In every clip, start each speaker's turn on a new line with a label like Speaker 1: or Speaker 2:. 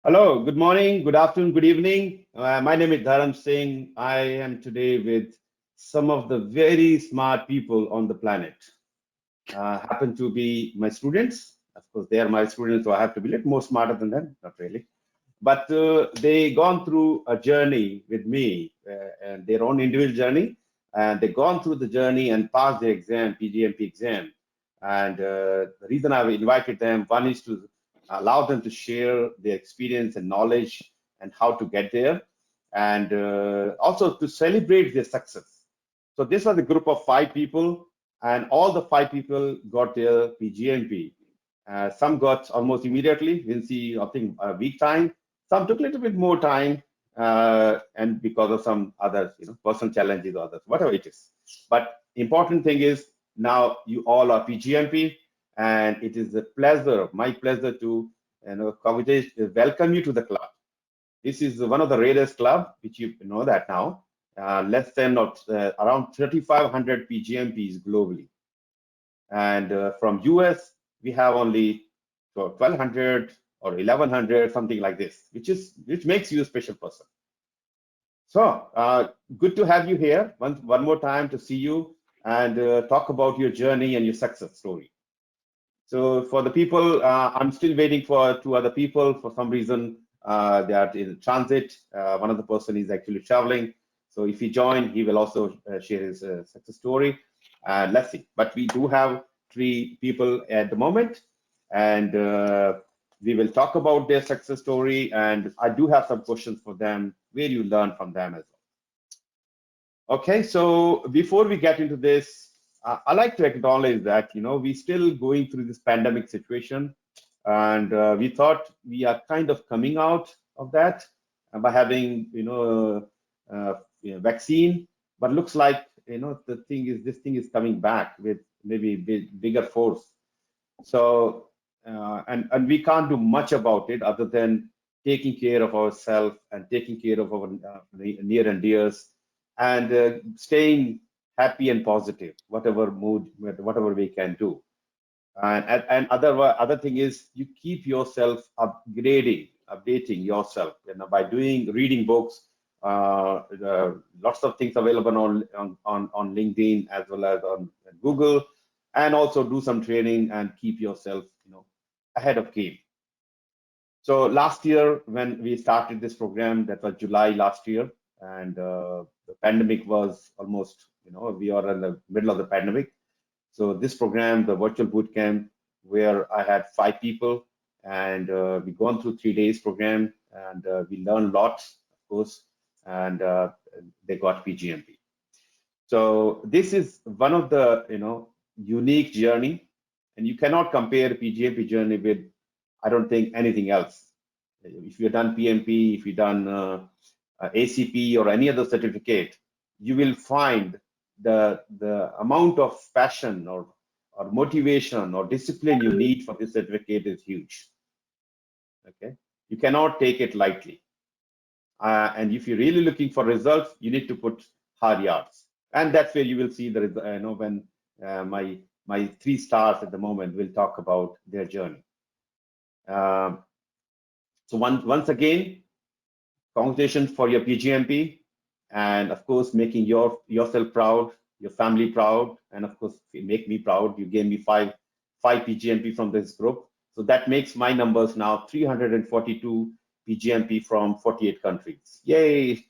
Speaker 1: Hello, good morning, good afternoon, good evening. My name is Dharam Singh. I am today with some of the very smart people on the planet. Happen to be my students. Of course, they are my students, so I have to be a little more smarter than them. Not really. But they gone through a journey with me, and their own individual journey, and they gone through the journey and passed the exam, PgMP exam. And the reason I've invited them, one is to allow them to share their experience and knowledge and how to get there, and also to celebrate their success. So this was a group of 5 people, and all the 5 people got their PgMP. Some got almost immediately, Vincy, I think a week time. Some took a little bit more time, and because of some other, personal challenges or others, whatever it is. But important thing is now you all are PgMP, and it is a pleasure, my pleasure to welcome you to the club. This is one of the rarest club, which you know that now. Less than around 3,500 PgMPs globally, and from US we have only 1,200 or 1,100, something like this, which makes you a special person. So good to have you here one more time to see you and talk about your journey and your success story. So for the people, I'm still waiting for 2 other people. For some reason, they are in transit. One of the person is actually traveling. So if he join, he will also share his success story. Let's see. But we do have 3 people at the moment, and we will talk about their success story. And I do have some questions for them, where you learn from them as well. Okay, so before we get into this, I like to acknowledge that we're still going through this pandemic situation, and we thought we are kind of coming out of that by having vaccine, but looks like this thing is coming back with maybe bigger force. So and we can't do much about it other than taking care of ourselves and taking care of our near and dears, and staying happy and positive, whatever mood, whatever we can do. And other thing is you keep yourself updating yourself, by reading books. Lots of things available on LinkedIn as well as on Google, and also do some training and keep yourself ahead of game. So last year when we started this program, that was July last year, and the pandemic was almost, we are in the middle of the pandemic. So this program, the virtual boot camp, where I had 5 people, and we gone through 3 days program, and we learned lots, of course, and they got PgMP. So this is one of the unique journey, and you cannot compare PgMP journey with, I don't think, anything else. If you've done PMP, if you've done ACP or any other certificate, you will find the amount of passion or motivation or discipline you need for this certificate is huge. Okay, you cannot take it lightly, and if you're really looking for results, you need to put hard yards, and that's where you will see the when my 3 stars at the moment will talk about their journey. So once again, congratulations for your PgMP, and of course making yourself proud, your family proud, and of course make me proud. You gave me five PgMP from this group, so that makes my numbers now 342 PgMP from 48 countries. Yay!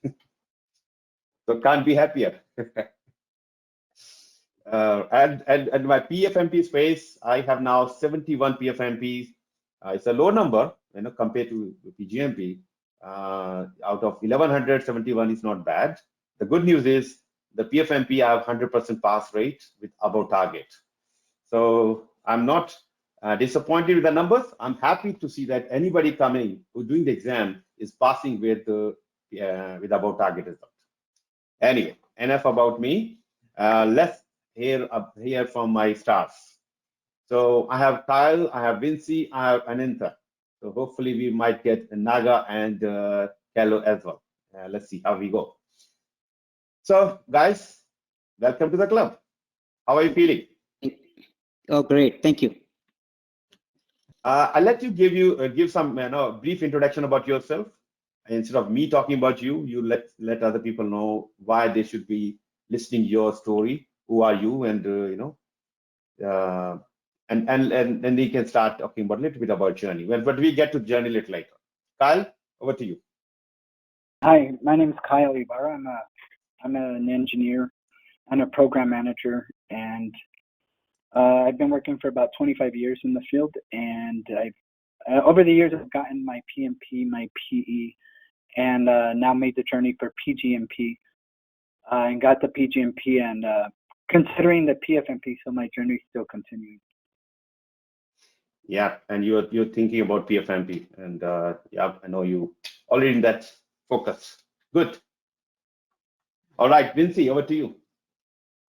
Speaker 1: So can't be happier. And my PfMP space, I have now 71 PfMPs. It's a low number, compared to PgMP. Out of 1,171 is not bad. The good news is the PfMP I have 100% pass rate with above target. So I'm not disappointed with the numbers. I'm happy to see that anybody coming who's doing the exam is passing with above target result. Anyway, enough about me. Let's hear from my stars. So I have Kyle, I have Vincy, I have Anantha. So hopefully we might get Naga and Kadur as well. Let's see how we go. So guys, welcome to the club. How are you feeling?
Speaker 2: Oh, great. Thank you.
Speaker 1: I'll let you give some brief introduction about yourself. Instead of me talking about you, you let other people know why they should be listening your story. Who are you, and and then we can start talking about a little bit about journey. Well, but we get to journey a little later. Kyle, over to you.
Speaker 2: Hi, my name is Kyle Ibarra. I'm an engineer. I'm a program manager, and I've been working for about 25 years in the field. And I've over the years I've gotten my PMP, my PE, and now made the journey for PgMP, and got the PgMP, and considering the PfMP, so my journey is still continuing.
Speaker 1: Yeah, and you're thinking about PfMP, and yeah, I know you already in that focus. Good. All right, Vincy, over to you.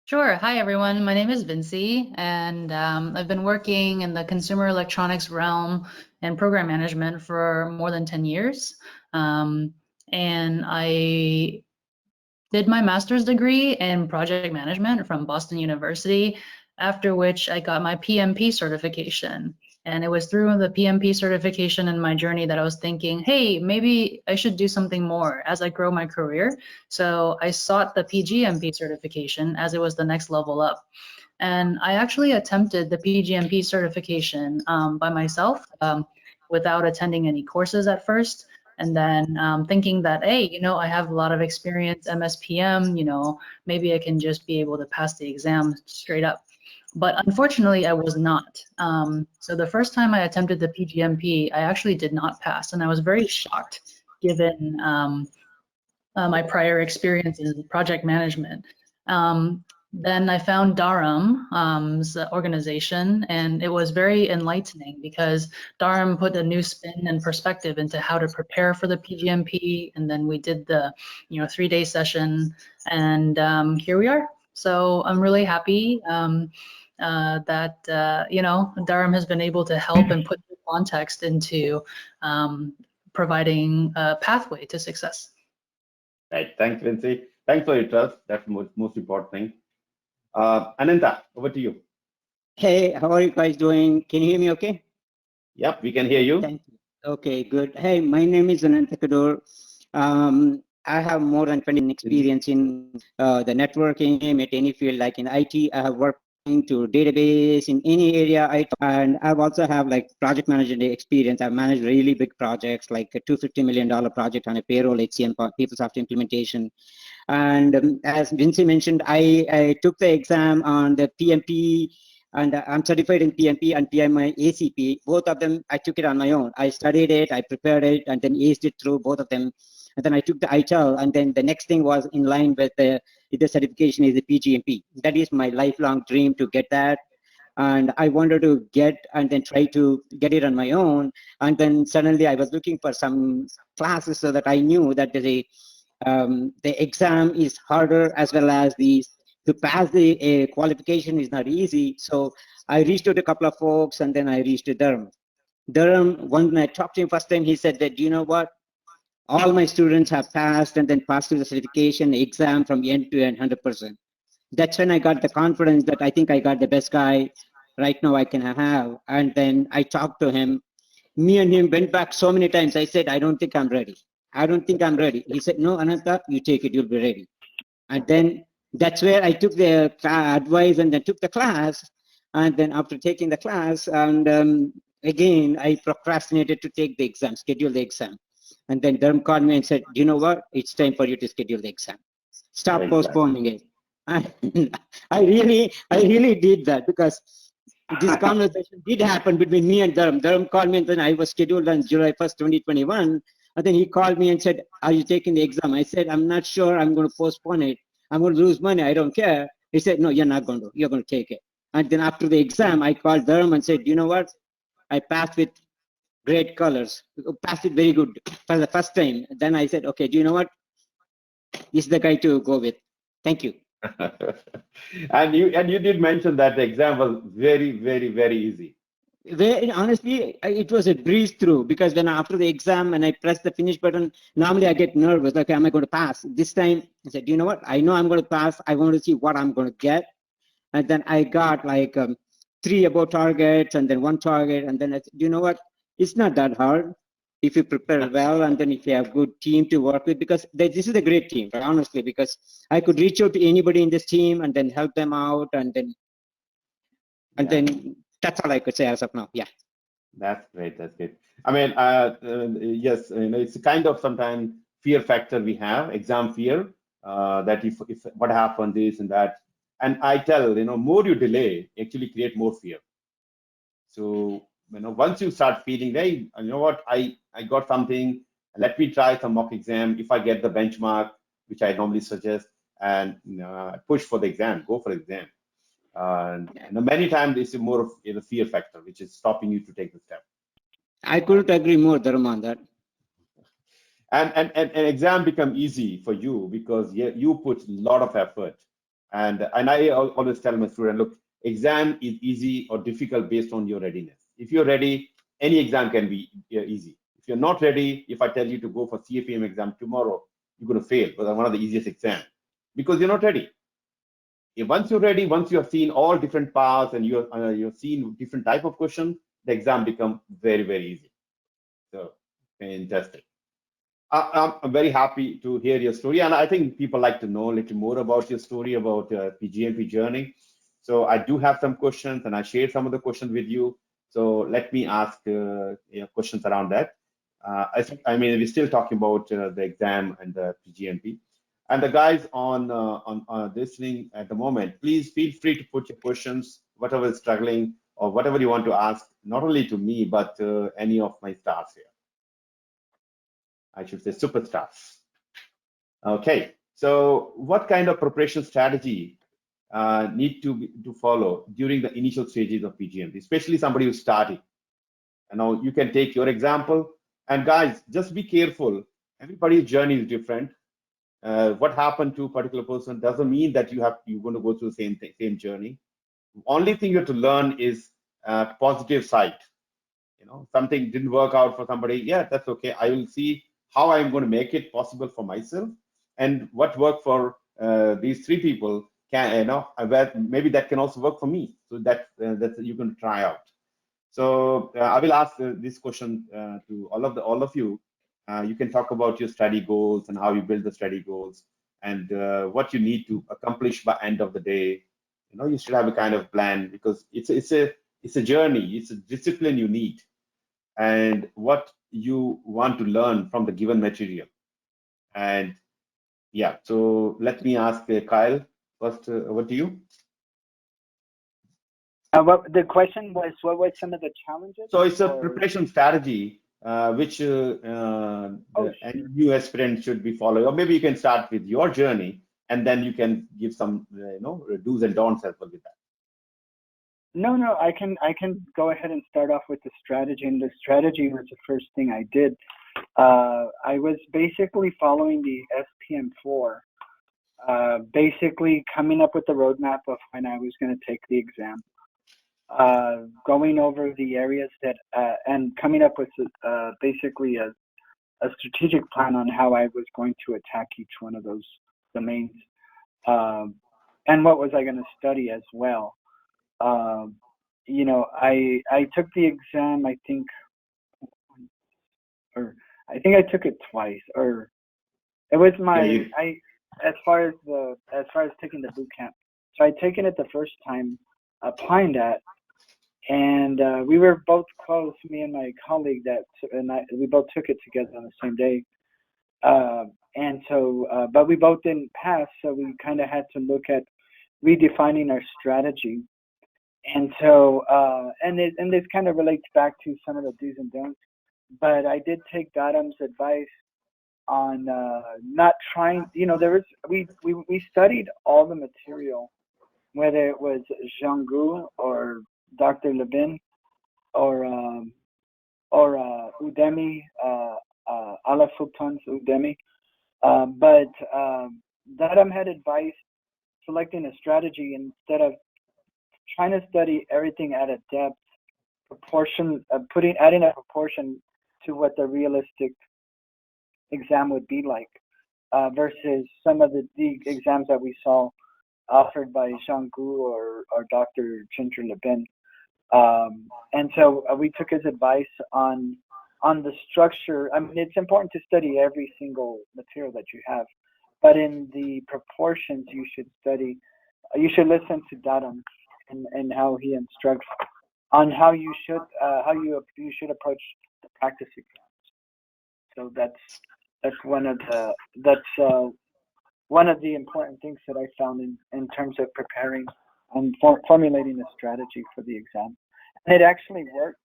Speaker 3: Sure. Hi, everyone. My name is Vincy, and I've been working in the consumer electronics realm and program management for more than 10 years. And I did my master's degree in project management from Boston University, after which I got my PMP certification. And it was through the PMP certification in my journey that I was thinking, hey, maybe I should do something more as I grow my career. So I sought the PgMP certification as it was the next level up. And I actually attempted the PgMP certification by myself without attending any courses at first. And then thinking that, hey, I have a lot of experience, MSPM, maybe I can just be able to pass the exam straight up. But unfortunately, I was not. So the first time I attempted the PgMP, I actually did not pass. And I was very shocked given my prior experience in project management. Then I found Dharam's organization, and it was very enlightening because Dharam put a new spin and perspective into how to prepare for the PgMP. And then we did the 3-day session, and here we are. So I'm really happy that Dharam has been able to help and put the context into providing a pathway to success.
Speaker 1: Right. Thanks, Vincy. Thanks for your trust. That's the most important thing. Anantha, over to you.
Speaker 4: Hey, how are you guys doing? Can you hear me okay?
Speaker 1: Yep, we can hear you.
Speaker 4: Thank you. Okay, good. Hey, my name is Anantha Kadur. I have more than 20 years experience in the networking at any field, like in IT. I have worked into database in any area, and I've also have like project management experience. I've managed really big projects, like a $250 million project on a payroll HCM PeopleSoft implementation. And as Vincy mentioned, I took the exam on the PMP, and I'm certified in PMP and PMI-SPM. Both of them, I took it on my own. I studied it, I prepared it, and then aced it through both of them. And then I took the ITEL, and then the next thing was in line with the certification is the PgMP. That is my lifelong dream to get that. And I wanted to get and then try to get it on my own. And then suddenly I was looking for some classes so that I knew that the exam is harder, as well as to pass the qualification is not easy. So I reached out to a couple of folks, and then I reached to Dharam. When I talked to him first time, he said that, you know what, all my students have passed and then passed through the certification exam from end to end 100%. That's when I got the confidence that I think I got the best guy right now I can have. And then I talked to him. Me and him went back so many times. I said, I don't think I'm ready. I don't think I'm ready. He said, no, Anantha, you take it, you'll be ready. And then that's where I took the advice and then took the class. And then after taking the class, and again, I procrastinated to take the exam, schedule the exam. And then Dharam called me and said, you know what, it's time for you to schedule the exam. Stop postponing it. I really did that, because this conversation did happen between me and Dharam. Dharam called me, and then I was scheduled on July 1st, 2021. And then he called me and said, are you taking the exam? I said, I'm not sure. I'm going to postpone it. I'm going to lose money. I don't care. He said, no, you're not going to. You're going to take it. And then after the exam, I called Dharam and said, you know what? I passed with great colors. Passed it very good for the first time. Then I said, okay, do you know what? This is the guy to go with. Thank you.
Speaker 1: And you did mention that the exam was very, very, very easy.
Speaker 4: Honestly, it was a breeze through, because when after the exam and I pressed the finish button, normally I get nervous, like, am I going to pass? This time I said, you know what, I know I'm going to pass. I want to see what I'm going to get. And then I got like 3 above targets and then 1 target. And then I said, you know what? It's not that hard if you prepare well, and then if you have good team to work with, because this is a great team, right? Honestly, because I could reach out to anybody in this team and then help them out, and then that's all I could say as of now. Yeah.
Speaker 1: That's great. That's great. I mean, yes, it's a kind of sometimes fear factor we have, exam fear, that if what happens this and that. And I tell, more you delay, actually create more fear. So, once you start feeling, hey, you know what, I got something, let me try some mock exam. If I get the benchmark, which I normally suggest, and push for the exam, go for the exam. Many times it's more of a fear factor, which is stopping you to take the step.
Speaker 4: I couldn't agree more, Dharam, on that.
Speaker 1: And exam become easy for you because you put a lot of effort. And I always tell my student, look, exam is easy or difficult based on your readiness. If you're ready, any exam can be easy. If you're not ready, if I tell you to go for CFEM exam tomorrow, you're going to fail because one of the easiest exam because you're not ready. Once you're ready, once you have seen all different paths and you've seen different type of questions, the exam become very, very easy. So fantastic. I'm very happy to hear your story, and I think people like to know a little more about your story about PgMP journey. So I do have some questions, and I shared some of the questions with you. So let me ask questions around that. I mean, we're still talking about the exam and the PgMP. And the guys on listening at the moment, please feel free to put your questions, whatever is struggling or whatever you want to ask, not only to me, but any of my staffs here. I should say superstars. Okay, so what kind of preparation strategy need to follow during the initial stages of PgMP, especially somebody who's starting? You can take your example. And guys, just be careful. Everybody's journey is different. What happened to a particular person doesn't mean that you're going to go through the same journey. Only thing you have to learn is positive side. Something didn't work out for somebody. Yeah, that's okay. I will see how I'm going to make it possible for myself, and what worked for these 3 people can, maybe that can also work for me. So that you're going to try out. So I will ask this question to all of you. You can talk about your study goals and how you build the study goals and what you need to accomplish by end of the day. You should have a kind of plan because it's a journey. It's a discipline you need, and what you want to learn from the given material. And yeah, so let me ask Kyle first. What do you?
Speaker 2: What the question was? What were some of the challenges?
Speaker 1: So it's a preparation strategy which the new aspirant should be following, or maybe you can start with your journey, and then you can give some do's and don'ts as well with that.
Speaker 2: No, I can go ahead and start off with the strategy, and the strategy was the first thing I did. I was basically following the SPM4, basically coming up with the roadmap of when I was going to take the exam, going over the areas that, and coming up with basically a strategic plan on how I was going to attack each one of those domains, and what was I going to study as well. I took the exam, I think I took it twice, or it was as far as taking the boot camp. So I'd taken it the first time, applying that, and we were both close, me and my colleague, we both took it together on the same day. And so, but we both didn't pass, so we kind of had to look at redefining our strategy. And so, and this kind of relates back to some of the do's and don'ts, but I did take Dharam's advice on not trying, we studied all the material, whether it was Zhanggu or Dr. Levin or Udemy, Ala Sultan's Udemy, but Dharam had advice selecting a strategy instead of trying to study everything at a depth, adding a proportion to what the realistic exam would be like, versus some of the exams that we saw offered by Zhanggu or Dr. Ginger Levin. And so we took his advice on the structure. I mean, it's important to study every single material that you have, but in the proportions you should study, you should listen to Dharam and how he instructs on how you should approach the practice exams. So that's one of the important things that I found in terms of preparing and formulating a strategy for the exam. And it actually worked.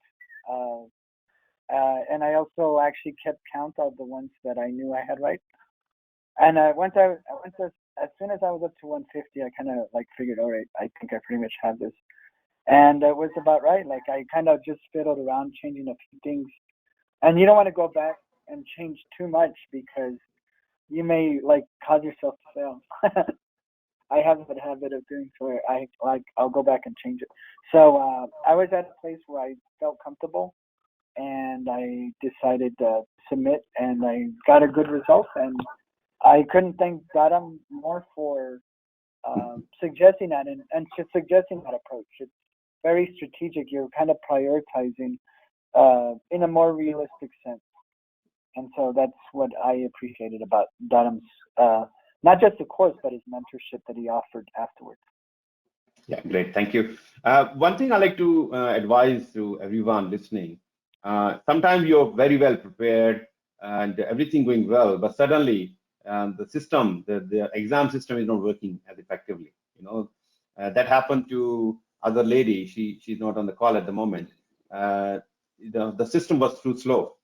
Speaker 2: And I also actually kept count of the ones that I knew I had right. And as soon as I was up to 150, I kind of like figured, all right, I think I pretty much have this. And it was about right. Like I kind of just fiddled around changing a few things. And you don't want to go back and change too much because you may like cause yourself to fail. I have a habit of doing so. I'll go back and change it. So I was at a place where I felt comfortable, and I decided to submit, and I got a good result. And I couldn't thank Dharam more for suggesting that and just suggesting that approach. It's very strategic. You're kind of prioritizing in a more realistic sense. And so that's what I appreciated about Dharam's, not just the course, but his mentorship that he offered afterwards.
Speaker 1: Yeah, great. Thank you. One thing I like to advise to everyone listening, sometimes you're very well prepared and everything going well, but suddenly the system, the exam system is not working as effectively. That happened to other lady. She's not on the call at the moment. The system was too slow.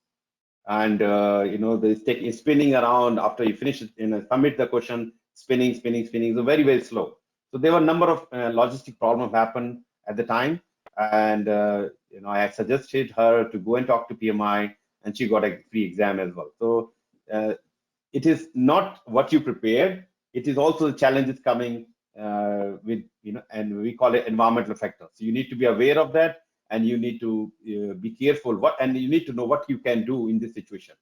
Speaker 1: And the spinning around after you finish it, submit the question, spinning, so very, very slow. So there were a number of logistic problems happened at the time, and I suggested her to go and talk to PMI, and she got a free exam as well. So it is not what you prepared; it is also the challenges coming with and we call it environmental factors. So you need to be aware of that. And you need to be careful and you need to know what you can do in this situation.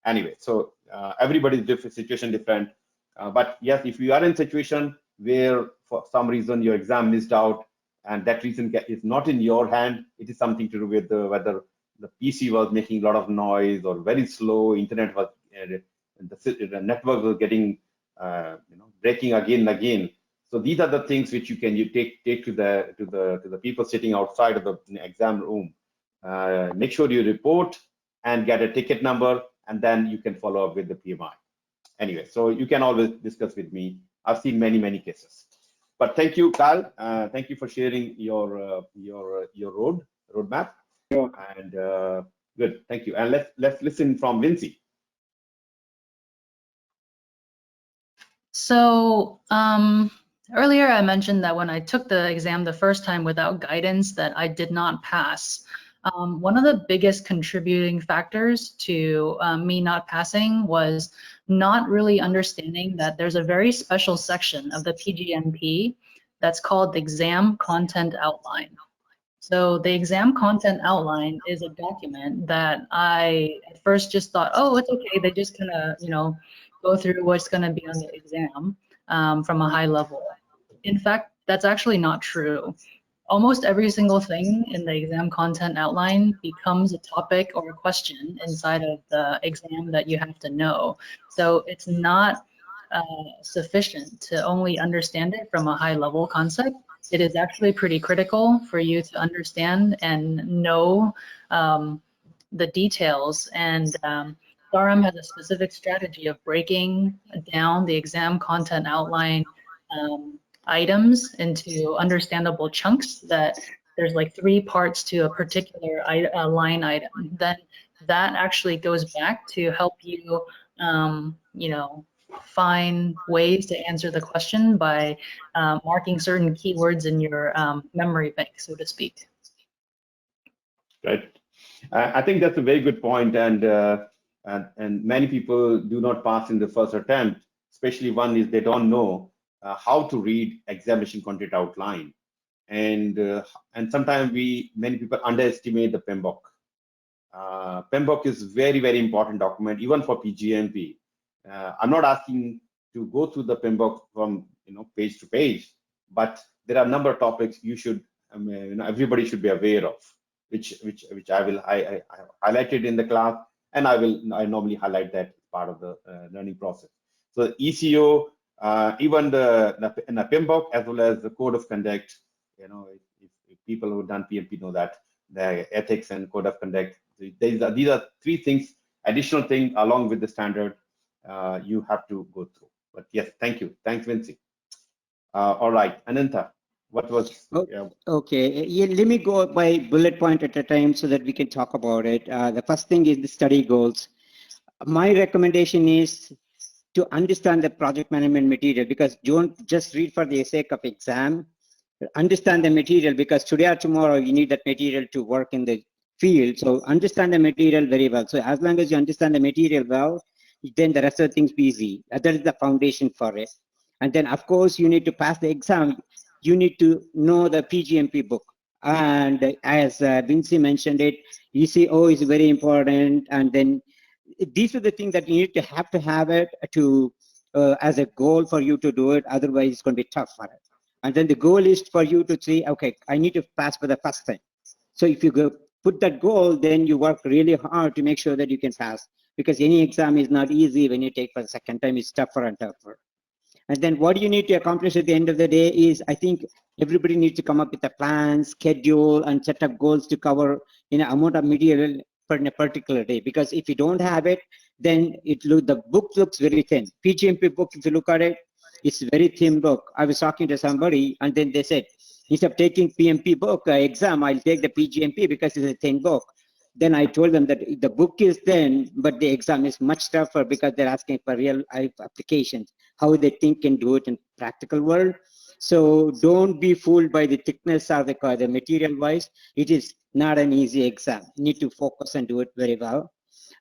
Speaker 1: Anyway, so everybody's situation different. But yes, if you are in a situation where for some reason your exam missed out and that reason is not in your hand, it is something to do with whether the PC was making a lot of noise or very slow, internet was, the network was getting, breaking again and again. So these are the things which you take to the people sitting outside of the exam room. Make sure you report and get a ticket number, and then you can follow up with the PMI. Anyway, so you can always discuss with me. I've seen many cases. But thank you, Kyle. Thank you for sharing your roadmap.
Speaker 2: Sure.
Speaker 1: And good, thank you. And let's listen from Vincy.
Speaker 3: So earlier I mentioned that when I took the exam the first time without guidance that I did not pass. One of the biggest contributing factors to me not passing was not really understanding that there's a very special section of the PgMP that's called the exam content outline. So the exam content outline is a document that I at first just thought, oh, it's okay. They just kind of, go through what's going to be on the exam from a high level. In fact, that's actually not true. Almost every single thing in the exam content outline becomes a topic or a question inside of the exam that you have to know. So it's not sufficient to only understand it from a high level concept. It is actually pretty critical for you to understand and know the details. And Dharam has a specific strategy of breaking down the exam content outline items into understandable chunks that there's like 3 parts to a particular line item. Then that actually goes back to help you, find ways to answer the question by marking certain keywords in your memory bank, so to speak.
Speaker 1: Right. I think that's a very good point, and many people do not pass in the first attempt. Especially one is they don't know how to read examination content outline, and sometimes many people underestimate the PMBOK. PMBOK is very important document even for PgMP. I'm not asking to go through the PMBOK from page to page, but there are a number of topics you should everybody should be aware of, which I highlighted in the class, and I normally highlight that part of the learning process. So ECO, even in a PMBOK, as well as the code of conduct, if people who've done PMP know that the ethics and code of conduct, these are three things, additional thing along with the standard you have to go through. But yes, thank you. Thanks, Vincy. All right, Anantha, what was?
Speaker 4: Okay, yeah, let me go by bullet point at a time so that we can talk about it. The first thing is the study goals. My recommendation is to understand the project management material, because don't just read for the sake of exam. Understand the material, because today or tomorrow you need that material to work in the field. So understand the material very well. So as long as you understand the material well, then the rest of the things be easy. That is the foundation for it. And then of course you need to pass the exam. You need to know the PgMP book. And as Vincy mentioned it, ECO is very important. And then these are the things that you need to have it to as a goal for you to do it. Otherwise it's going to be tough for it. And then the goal is for you to say, okay, I need to pass for the first time. So if you put that goal, then you work really hard to make sure that you can pass, because any exam is not easy. When you take for the second time, it's tougher and tougher. And then what you need to accomplish at the end of the day is, I think everybody needs to come up with a plan, schedule, and set up goals to cover amount of material in a particular day. Because if you don't have it, then the book looks very thin. PgMP book, if you look at it, it's a very thin book. I was talking to somebody, and then they said, instead of taking PMP book exam, I'll take the PgMP because it's a thin book. Then I told them that the book is thin, but the exam is much tougher because they're asking for real life applications, how they think can do it in practical world. So don't be fooled by the thickness of the material wise. It is not an easy exam. You need to focus and do it very well.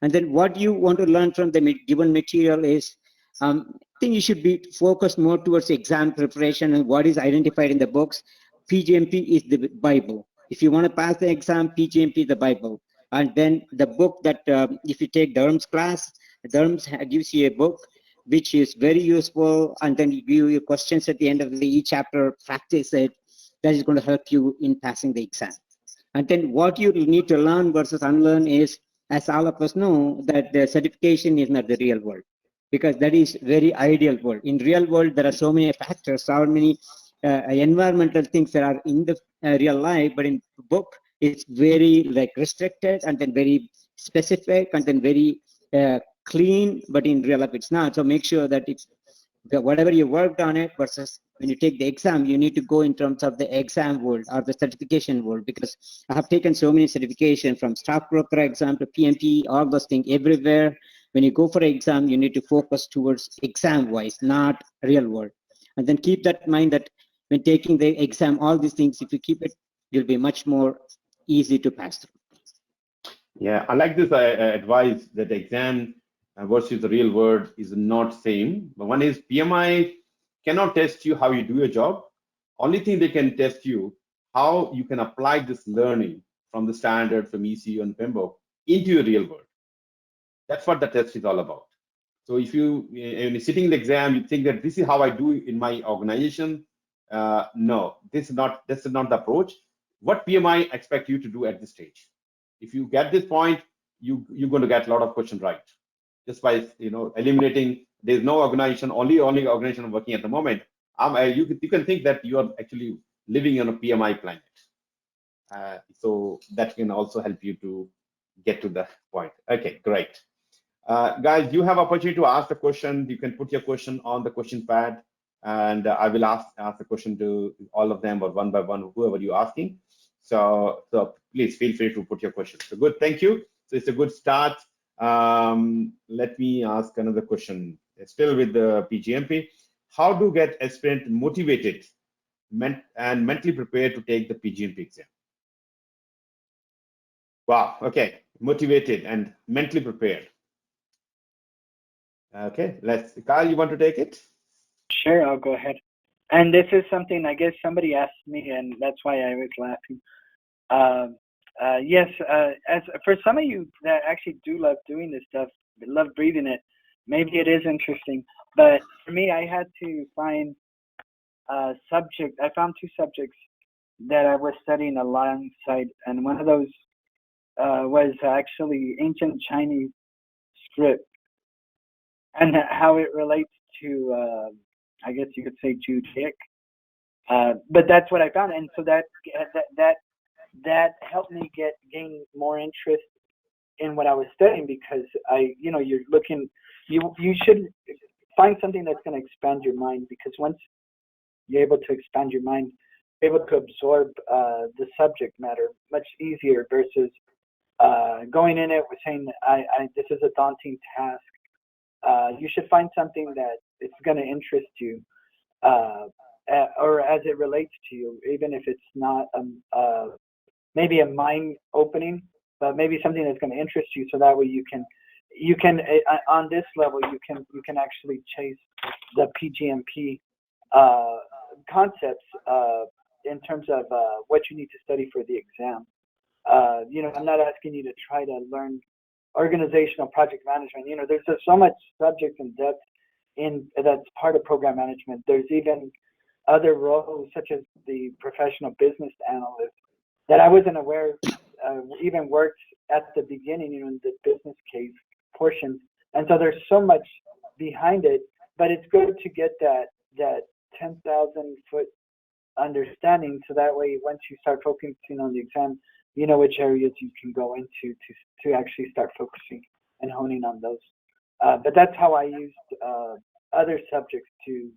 Speaker 4: And then what you want to learn from the given material is, I think you should be focused more towards exam preparation and what is identified in the books. PgMP is the Bible. If you want to pass the exam, PgMP is the Bible. And then the book that, if you take Dharam's class, Dharam gives you a book which is very useful, and then you give you questions at the end of each chapter, practice it. That is going to help you in passing the exam. And then what you need to learn versus unlearn is, as all of us know, that the certification is not the real world, because that is very ideal world. In real world, there are so many factors, so many environmental things that are in the real life, but in book, it's very restricted, and then very specific, and then very clean, but in real life it's not. So make sure that it's whatever you worked on it versus when you take the exam, you need to go in terms of the exam world or the certification world, because I have taken so many certifications from stockbroker exam to PMP, all those things everywhere. When you go for an exam, you need to focus towards exam wise, not real world. And then keep that in mind that when taking the exam, all these things, if you keep it, you'll be much more easy to pass through.
Speaker 1: Yeah, I like this advice that the exam versus the real world is not same. But one is PMI cannot test you how you do your job. Only thing they can test you how you can apply this learning from the standard, from ECU and PMBOK into your real world. That's what the test is all about. So if when you're sitting in the exam, you think that this is how I do in my organization. No, this is not the approach. What PMI expect you to do at this stage? If you get this point, you're going to get a lot of questions right. Just by eliminating, there's no organization, only organization working at the moment. You can think that you are actually living on a PMI planet. So that can also help you to get to the point. Okay, great. Guys, you have opportunity to ask the question. You can put your question on the question pad, and I will ask the question to all of them, or one by one, whoever you're asking. So please feel free to put your questions. So good, thank you. So it's a good start. Let me ask another question. Still with the PgMP. How to get aspirant motivated and mentally prepared to take the PgMP exam? Wow, okay, motivated and mentally prepared. Okay, Kyle, you want to take it?
Speaker 2: Sure, I'll go ahead. And this is something I guess somebody asked me, and that's why I was laughing. Yes, as for some of you that actually do love doing this stuff, love breathing it, maybe it is interesting. But for me, I had to find a subject. I found two subjects that I was studying alongside, and one of those was actually ancient Chinese script and how it relates to, I guess you could say, Judaic. But that's what I found, and so that helped me gain more interest in what I was studying, because you're looking, you should find something that's going to expand your mind, because once you're able to expand your mind, you're able to absorb the subject matter much easier versus going in it with saying, this is a daunting task. You should find something that it's going to interest you, or as it relates to you, even if it's not maybe a mind opening, but maybe something that's going to interest you, so that way you can on this level you can actually chase the PgMP concepts in terms of what you need to study for the exam. I'm not asking you to try to learn organizational project management. There's just so much subject and depth that's part of program management. There's even other roles, such as the professional business analyst, that I wasn't aware even worked at the beginning, in the business case portions. And so there's so much behind it, but it's good to get that 10,000 foot understanding, so that way once you start focusing on the exam, you know which areas you can go into to actually start focusing and honing on those. But that's how I used other subjects to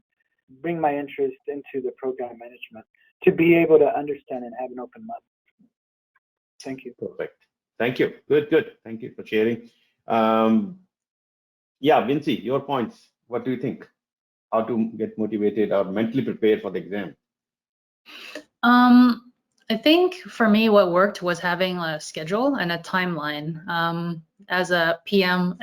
Speaker 2: bring my interest into the program management, to be able to understand and have an open mind. Thank you.
Speaker 1: Perfect. Thank you. Good. Thank you for sharing. Yeah, Vincy, your points. What do you think? How to get motivated or mentally prepared for the exam?
Speaker 3: I think for me, what worked was having a schedule and a timeline. As a PM,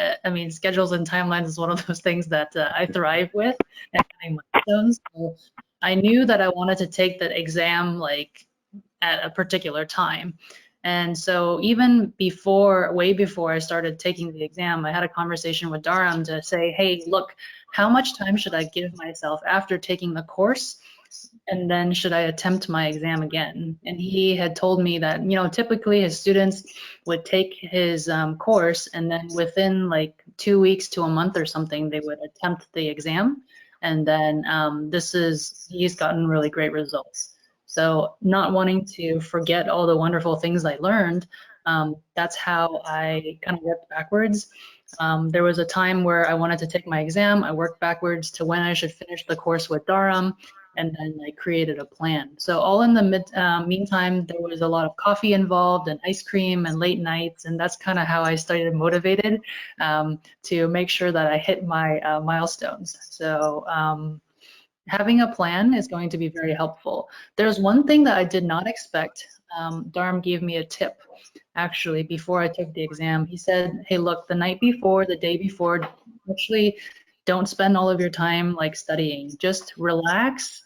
Speaker 3: schedules and timelines is one of those things that I thrive with, and having milestones. So I knew that I wanted to take the exam like at a particular time. And so even way before I started taking the exam, I had a conversation with Dharam to say, hey, look, how much time should I give myself after taking the course? And then should I attempt my exam again? And he had told me that, typically his students would take his course, and then within like 2 weeks to a month or something, they would attempt the exam. And then he's gotten really great results. So not wanting to forget all the wonderful things I learned, that's how I kind of worked backwards. There was a time where I wanted to take my exam. I worked backwards to when I should finish the course with Dharam, and then I created a plan. So all in the meantime, there was a lot of coffee involved and ice cream and late nights, and that's kind of how I started motivated to make sure that I hit my milestones. So having a plan is going to be very helpful. There's one thing that I did not expect. Dharam gave me a tip, actually, before I took the exam. He said, hey, look, the night before, the day before, actually don't spend all of your time like studying. Just relax,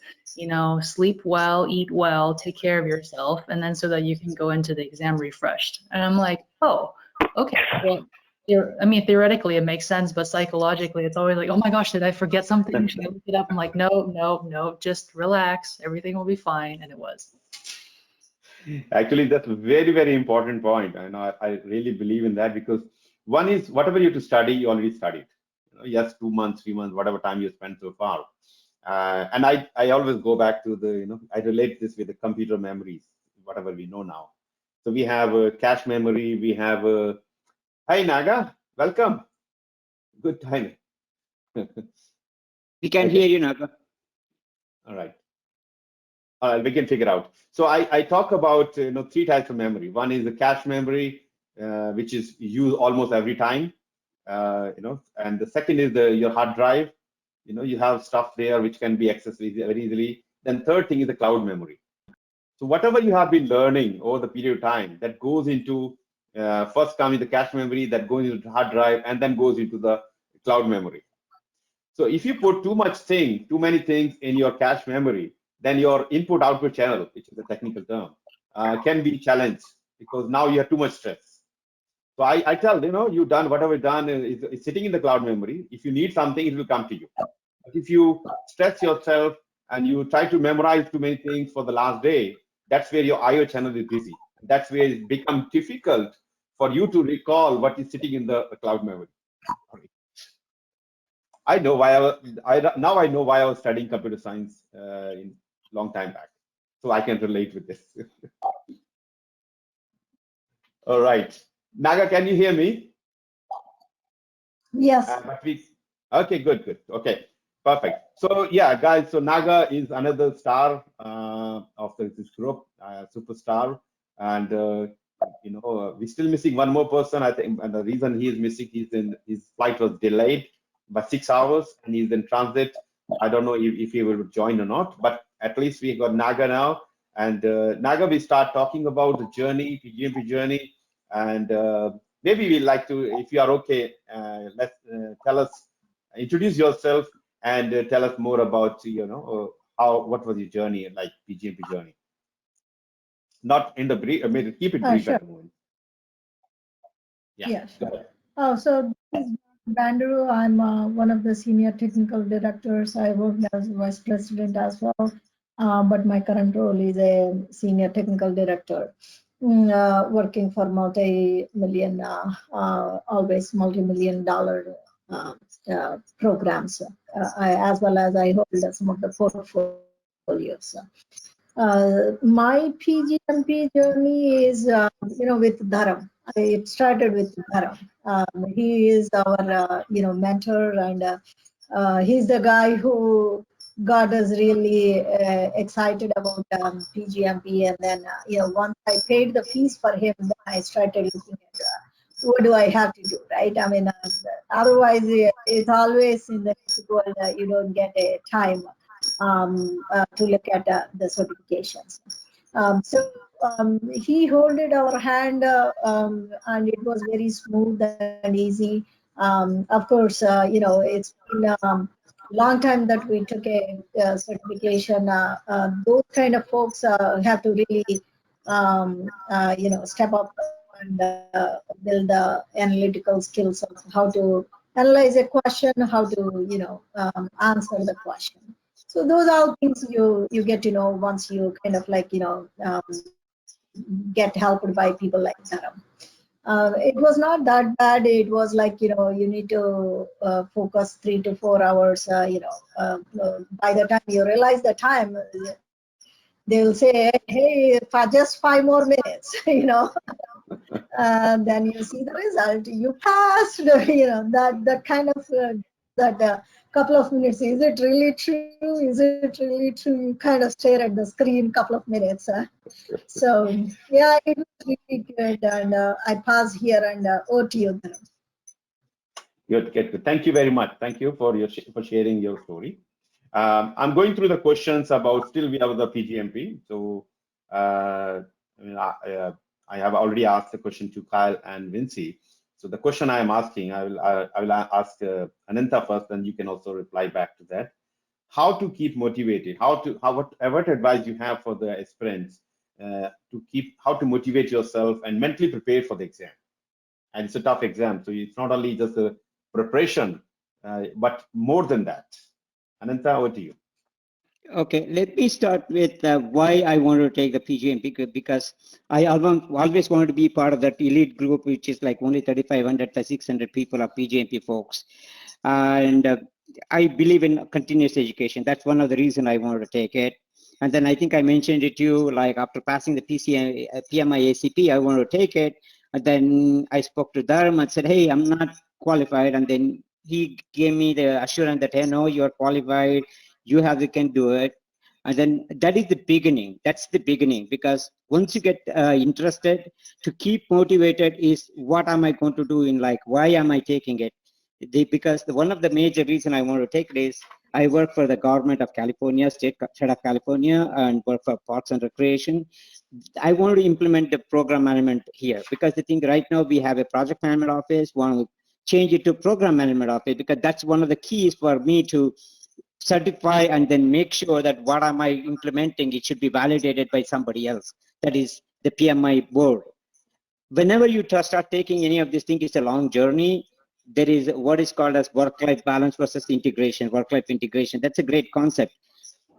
Speaker 3: sleep well, eat well, take care of yourself, and then so that you can go into the exam refreshed. And I'm like, oh, okay. Well, theoretically it makes sense, but psychologically it's always like, oh my gosh, did I forget something? Should I look it up? I'm like, no, just relax. Everything will be fine. And it was.
Speaker 1: Actually, that's a very, very important point. I really believe in that, because one is whatever you have to study, you already studied. Yes, 2 months, 3 months, whatever time you spent so far. And I always go back to I relate this with the computer memories, whatever we know now. So we have a cache memory, we have a, hi Naga, welcome. Good time.
Speaker 4: We can hear you, Naga.
Speaker 1: All right. We can figure out. So I talk about 3 types of memory. One is the cache memory, which is used almost every time, and the second is your hard drive. You have stuff there which can be accessed very easily. Then third thing is the cloud memory. So whatever you have been learning over the period of time, that goes into first comes the cache memory, that goes into the hard drive, and then goes into the cloud memory. So if you put too many things in your cache memory, then your input-output channel, which is a technical term, can be challenged, because now you have too much stress. So I tell, you've done whatever you've done is sitting in the cloud memory. If you need something, it will come to you. But if you stress yourself and you try to memorize too many things for the last day, that's where your IO channel is busy. That's where it becomes difficult for you to recall what is sitting in the cloud memory. Sorry. I know why now I know why I was studying computer science in long time back, so I can relate with this. All right, Naga, can you hear me?
Speaker 5: Yes.
Speaker 1: Okay, good. Okay, perfect. So yeah, guys. So Naga is another star of this group, superstar, and we're still missing one more person. I think, and the reason he is missing, his flight was delayed by 6 hours, and he's in transit. I don't know if he will join or not, but at least we got Naga now. And Naga, we start talking about the journey, PgMP journey, and maybe we'd like to, if you are okay, introduce yourself and tell us more about, what was your journey like, PgMP journey. Not in the brief, keep it brief
Speaker 5: Sure.
Speaker 1: at the moment.
Speaker 5: Yeah, sure. So this is Bandaru. I'm one of the senior technical directors. I worked as vice president as well, but my current role is a senior technical director, working for multi-million, always multi-million dollar programs, as well as I hold some of the portfolios. My PgMP journey is, with Dharam. It started with Dharam. He is our, mentor, and he's the guy who got us really excited about PgMP. And then, once I paid the fees for him, then I started looking at what do I have to do, right? I mean, otherwise, it's always in the world you don't get a time to look at the certifications. He holded our hand, and it was very smooth and easy. Of course, it's been a long time that we took a certification. Those kind of folks have to really, step up and build the analytical skills of how to analyze a question, how to, answer the question. So those are things you get to know once you kind of like, get helped by people like Dharam. It was not that bad. It was like, you need to focus 3 to 4 hours, by the time you realize the time, they'll say, hey, for just 5 more minutes, then you see the result. You passed, that kind of, that couple of minutes. Is it really true? Is it really true? You kind of stare at the screen couple of minutes. So yeah, it was really good, and I pass here and over to you, Dharam.
Speaker 1: Good. Thank you very much. Thank you for sharing your story. I'm going through the questions about, still we have the PgMP. So I have already asked the question to Kyle and Vincy. So the question I am asking, I will ask Anantha first, and you can also reply back to that. How to keep motivated? What advice you have for the aspirants how to motivate yourself and mentally prepare for the exam? And it's a tough exam, so it's not only just a preparation, but more than that. Anantha, over to you.
Speaker 4: Okay, let me start with why I want to take the PgMP group, because I always wanted to be part of that elite group, which is like only 3,500 to 600 people are PgMP folks. And I believe in continuous education. That's one of the reasons I wanted to take it. And then I think I mentioned it to you, like after passing the PMI-SPM, I wanted to take it. And then I spoke to Dharam and said, hey, I'm not qualified. And then he gave me the assurance that, hey, no, you're qualified. You can do it. And then that is the beginning. That's the beginning, because once you get interested, to keep motivated is what am I going to do in life? Why am I taking it? Because one of the major reasons I want to take it is I work for the government of California, state of California, and work for Parks and Recreation. I want to implement the program management here, because I think right now we have a project management office. Want to change it to program management office, because that's one of the keys for me to certify and then make sure that what am I implementing, it should be validated by somebody else. That is the PMI board. Whenever you start taking any of these things, it's a long journey. There is what is called as work-life balance versus integration, work-life integration. That's a great concept.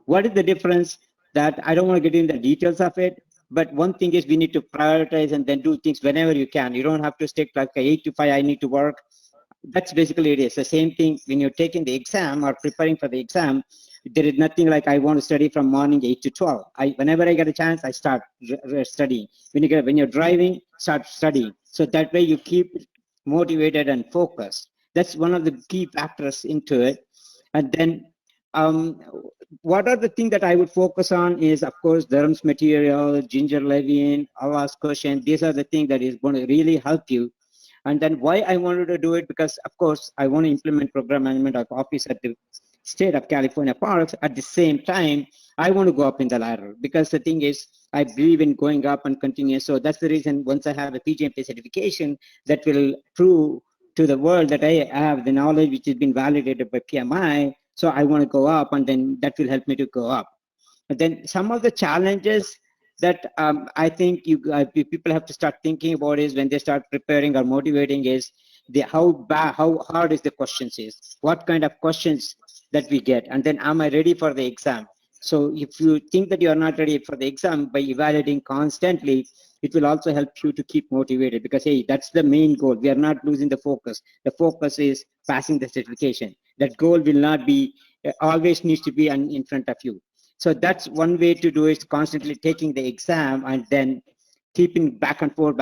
Speaker 4: What is the difference? That I don't want to get into the details of it, But one thing is we need to prioritize and then do things whenever you can. You don't have to stick like 8 to 5, I need to work. That's basically it is. The same thing when you're taking the exam or preparing for the exam. There is nothing like I want to study from morning 8 to 12. Whenever I get a chance, I start studying. When you're driving, start studying. So that way you keep motivated and focused. That's one of the key factors into it. And then what are the things that I would focus on is, of course, Dharam's material, Ginger Levin, Allah's question. These are the things that is going to really help you. And then why I wanted to do it, because of course I want to implement program management of office at the state of California Parks. At the same time, I want to go up in the ladder, because the thing is, I believe in going up and continue. So that's the reason once I have a PgMP certification that will prove to the world that I have the knowledge which has been validated by PMI. So I want to go up, and then that will help me to go up. And then some of the challenges that I think people have to start thinking about is when they start preparing or motivating is how hard is the questions is, what kind of questions that we get, and then am I ready for the exam? So if you think that you are not ready for the exam, by evaluating constantly, it will also help you to keep motivated, because hey, that's the main goal. We are not losing the focus. The focus is passing the certification. That goal will not be always needs to be in front of you. So that's one way to do it, constantly taking the exam and then keeping back and forth.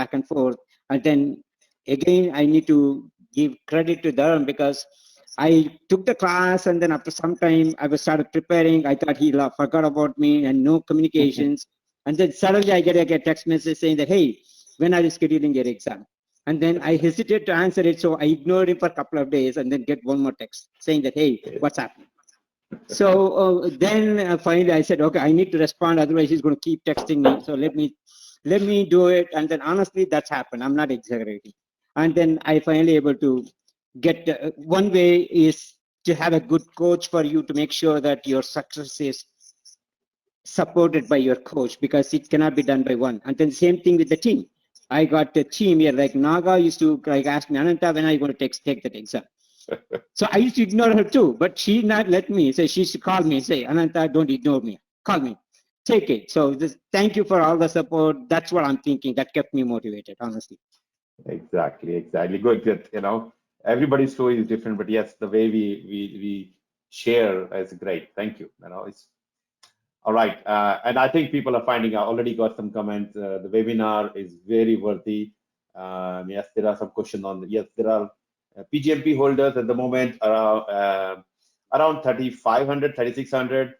Speaker 4: And then again, I need to give credit to Dharam, because I took the class, and then after some time I was started preparing. I thought he forgot about me and no communications. And then suddenly I get a text message saying that, hey, when are you scheduling your exam? And then I hesitated to answer it. So I ignored it for a couple of days, and then get one more text saying that, hey, what's happening? So then finally I said, okay, I need to respond, otherwise he's going to keep texting me. So let me do it. And then honestly, that's happened. I'm not exaggerating. And then I finally able to get one way is to have a good coach for you to make sure that your success is supported by your coach, because it cannot be done by one. And then same thing with the team. I got the team here, like Naga used to like ask me, Anantha, when are you going to take that exam? So I used to ignore her too, but she not let me. So she used to call me and say, Anantha, don't ignore me. Call me. Take it. So thank you for all the support. That's what I'm thinking. That kept me motivated, honestly.
Speaker 1: Exactly. Good. You know, everybody's story is different, but yes, the way we share is great. Thank you. You know, it's all right. And I think people are finding. I already got some comments. The webinar is very worthy. Yes, there are some questions on. Yes, there are PgMP holders at the moment around 3,500, 3,600.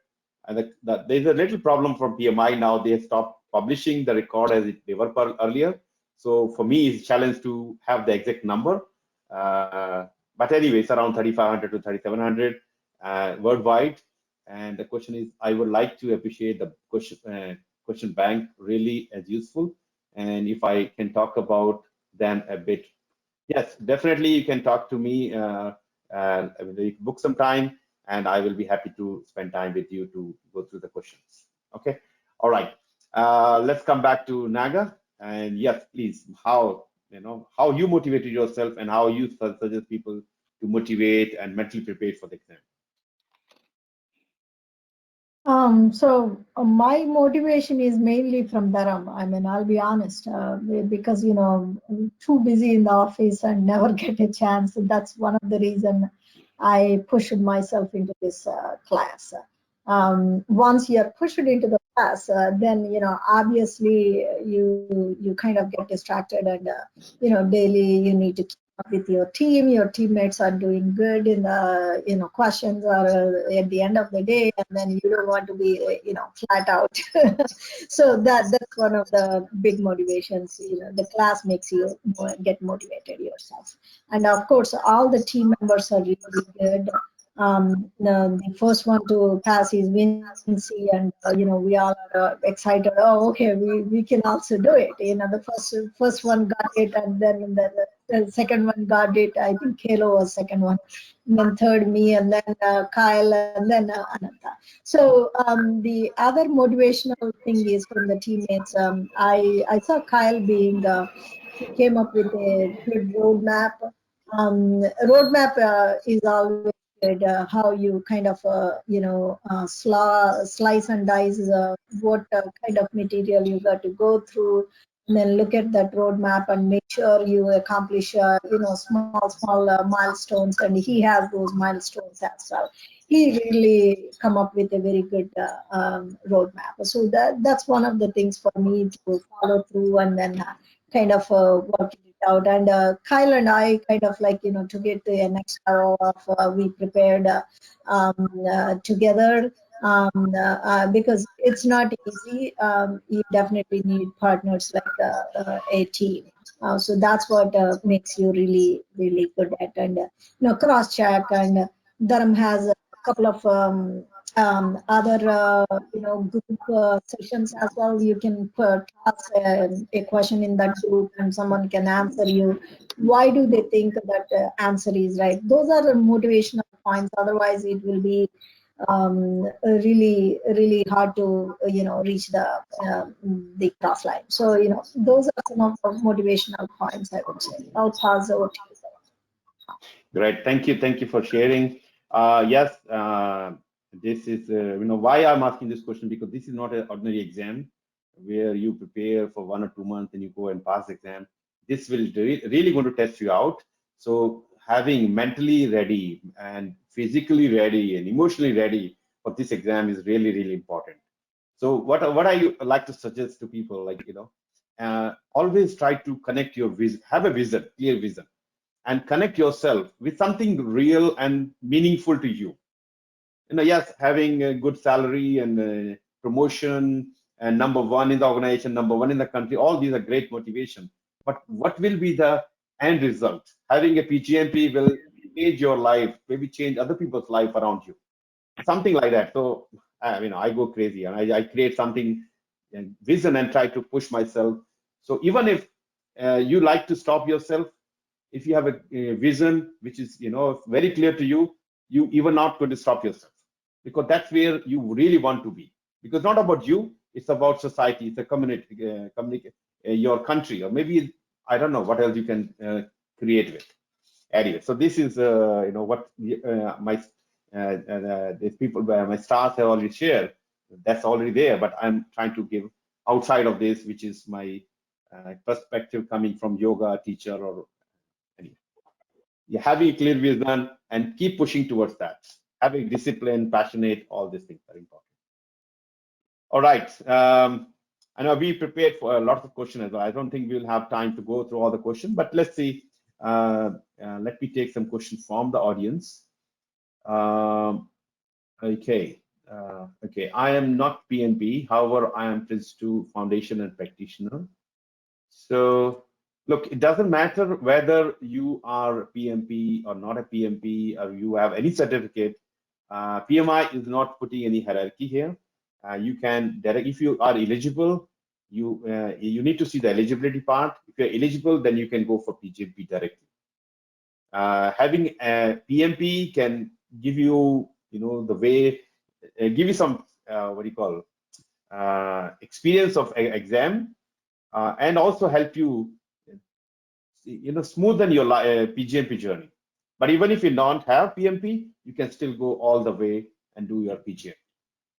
Speaker 1: And there's a little problem from PMI now. They have stopped publishing the record as they were earlier. So for me, it's a challenge to have the exact number. But anyway, it's around 3,500 to 3,700 worldwide. And the question is, I would like to appreciate the question bank really as useful. And if I can talk about them a bit. Yes, definitely you can talk to me, book some time, and I will be happy to spend time with you to go through the questions. Okay, all right. Let's come back to Naga. And yes, please, how you motivated yourself and how you suggest people to motivate and mentally prepare for the exam.
Speaker 5: My motivation is mainly from Dharam. I mean, I'll be honest, because I'm too busy in the office and never get a chance. That's one of the reason I pushed myself into this class. Once you're pushed into the class, then obviously you kind of get distracted, and daily you need to keep up with your team. Your teammates are doing good in the questions or at the end of the day, and then you don't want to be flat out. So that's one of the big motivations. The class makes you get motivated yourself, and of course all the team members are really good. The first one to pass is Vincy, and we all are excited. Oh, okay, we can also do it. The first one got it, and then the second one got it. I think Kalo was second one, and then third me, and then Kyle, and then Anantha. So the other motivational thing is from the teammates. I saw Kyle he came up with a good roadmap. Roadmap is always how you kind of slice and dice what kind of material you got to go through, and then look at that roadmap and make sure you accomplish small milestones. And he has those milestones as well. He really come up with a very good roadmap. So that's one of the things for me to follow through and then kind of work it out. And Kyle and I kind of took it to the next level of we prepared together because it's not easy. You definitely need partners like a team. So that's what makes you really, really good at. And cross check. And Dharam has a couple of other group sessions as well. You can ask a question in that group and someone can answer you. Why do they think that answer is right? Those are the motivational points. Otherwise, it will be really, really hard to reach the cross line. So those are some of the motivational points, I would say. I'll pass over to you.
Speaker 1: Great, thank you for sharing. Yes, this is why I'm asking this question, because this is not an ordinary exam where you prepare for 1 or 2 months and you go and pass the exam. This will really going to test you out. So having mentally ready and physically ready and emotionally ready for this exam is really, really important. So what I like to suggest to people, always try to connect your vision, have a vision, clear vision, and connect yourself with something real and meaningful to you. Yes, having a good salary and promotion and number 1 in the organization, number 1 in the country, all these are great motivation. But what will be the end result? Having a PgMP will change your life, maybe change other people's life around you, something like that. So I go crazy and I create something, vision, and try to push myself. So even if you like to stop yourself, if you have a vision which is very clear to you, you even not going to stop yourself, because that's where you really want to be. Because not about you, it's about society, it's a community, your country, or maybe I don't know what else you can create with. Anyway, so this is what my these people, my stars have already shared. That's already there, but I'm trying to give outside of this, which is my perspective coming from yoga teacher or anyway. You having a clear vision and keep pushing towards that. Having discipline, passionate, all these things are important. All right. I know we prepared for a lot of questions as well. I don't think we'll have time to go through all the questions, but let's see. Let me take some questions from the audience. Okay. Okay. I am not PMP. However, I am Prince 2 Foundation and practitioner. So look, it doesn't matter whether you are a PMP or not a PMP, or you have any certificate. PMI is not putting any hierarchy here. You can direct, if you are eligible, you need to see the eligibility part. If you're eligible, then you can go for PgMP directly. Having a PMP can give you, the way, give you some experience of exam, and also help you, smoothen your PgMP journey. But even if you don't have PMP, you can still go all the way and do your PgMP.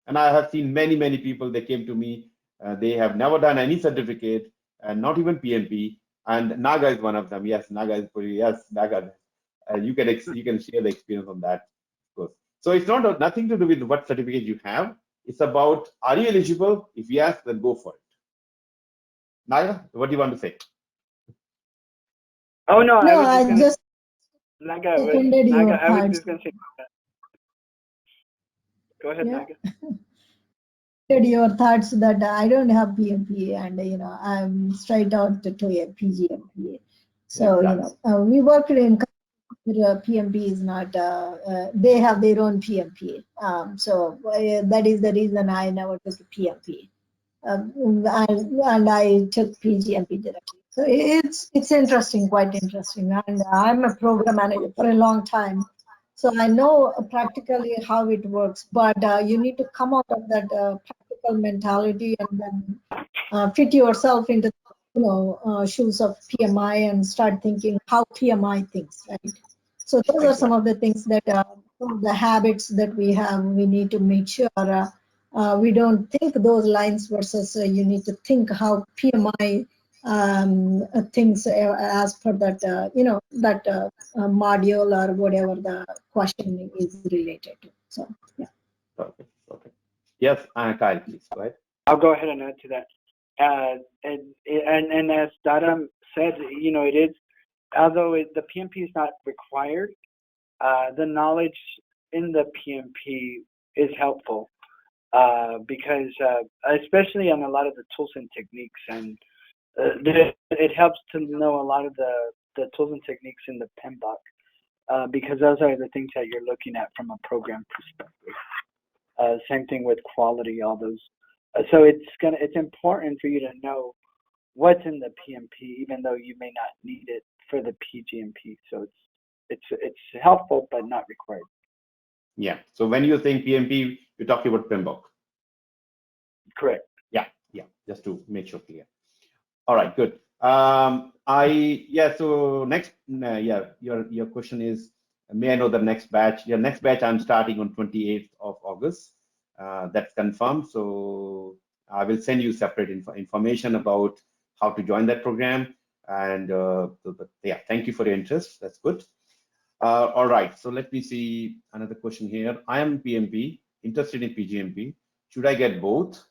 Speaker 1: And I have seen many, many people, they came to me, they have never done any certificate, and not even PMP, and Naga is one of them. Yes, Naga is pretty, yes, Naga. You can share the experience on that, of course. So it's nothing to do with what certificate you have. It's about, are you eligible? If yes, then go for it. Naga, what do you want to say?
Speaker 2: Oh no,
Speaker 5: I was just
Speaker 2: Naga, I was just going to say. Go ahead,
Speaker 5: yeah.
Speaker 2: Naga.
Speaker 5: Your thoughts that I don't have PMP and I'm straight out to a PgMP. So
Speaker 1: exactly.
Speaker 5: We work in PMP is not. They have their own PMP. So that is the reason I never took a PMP, and I took PgMP directly. So it's interesting, quite interesting. And I'm a program manager for a long time. So I know practically how it works, but you need to come out of that practical mentality and then fit yourself into shoes of PMI and start thinking how PMI thinks, right? So those are some of the things that the habits that we have, we need to make sure we don't think those lines versus you need to think how PMI things as per that, that module or whatever the question is related to. So, yeah.
Speaker 1: Perfect. Perfect. Yes, Kyle, please go ahead.
Speaker 2: I'll go ahead and add to that. And as Dharam said, it is, although the PMP is not required, the knowledge in the PMP is helpful because especially on a lot of the tools and techniques, and it helps to know a lot of the tools and techniques in the PMBOK because those are the things that you're looking at from a program perspective. Same thing with quality, all those. So it's important for you to know what's in the PMP, even though you may not need it for the PgMP. So it's helpful but not required.
Speaker 1: Yeah. So when you think PMP, you're talking about PMBOK.
Speaker 2: Correct.
Speaker 1: Yeah. Yeah. Just to make sure clear. All right. Good. So next, your question is, may I know the next batch? Your next batch, I'm starting on 28th of August. That's confirmed. So I will send you separate information about how to join that program. And thank you for your interest. That's good. All right. So let me see another question here. I am PMP, interested in PgMP. Should I get both?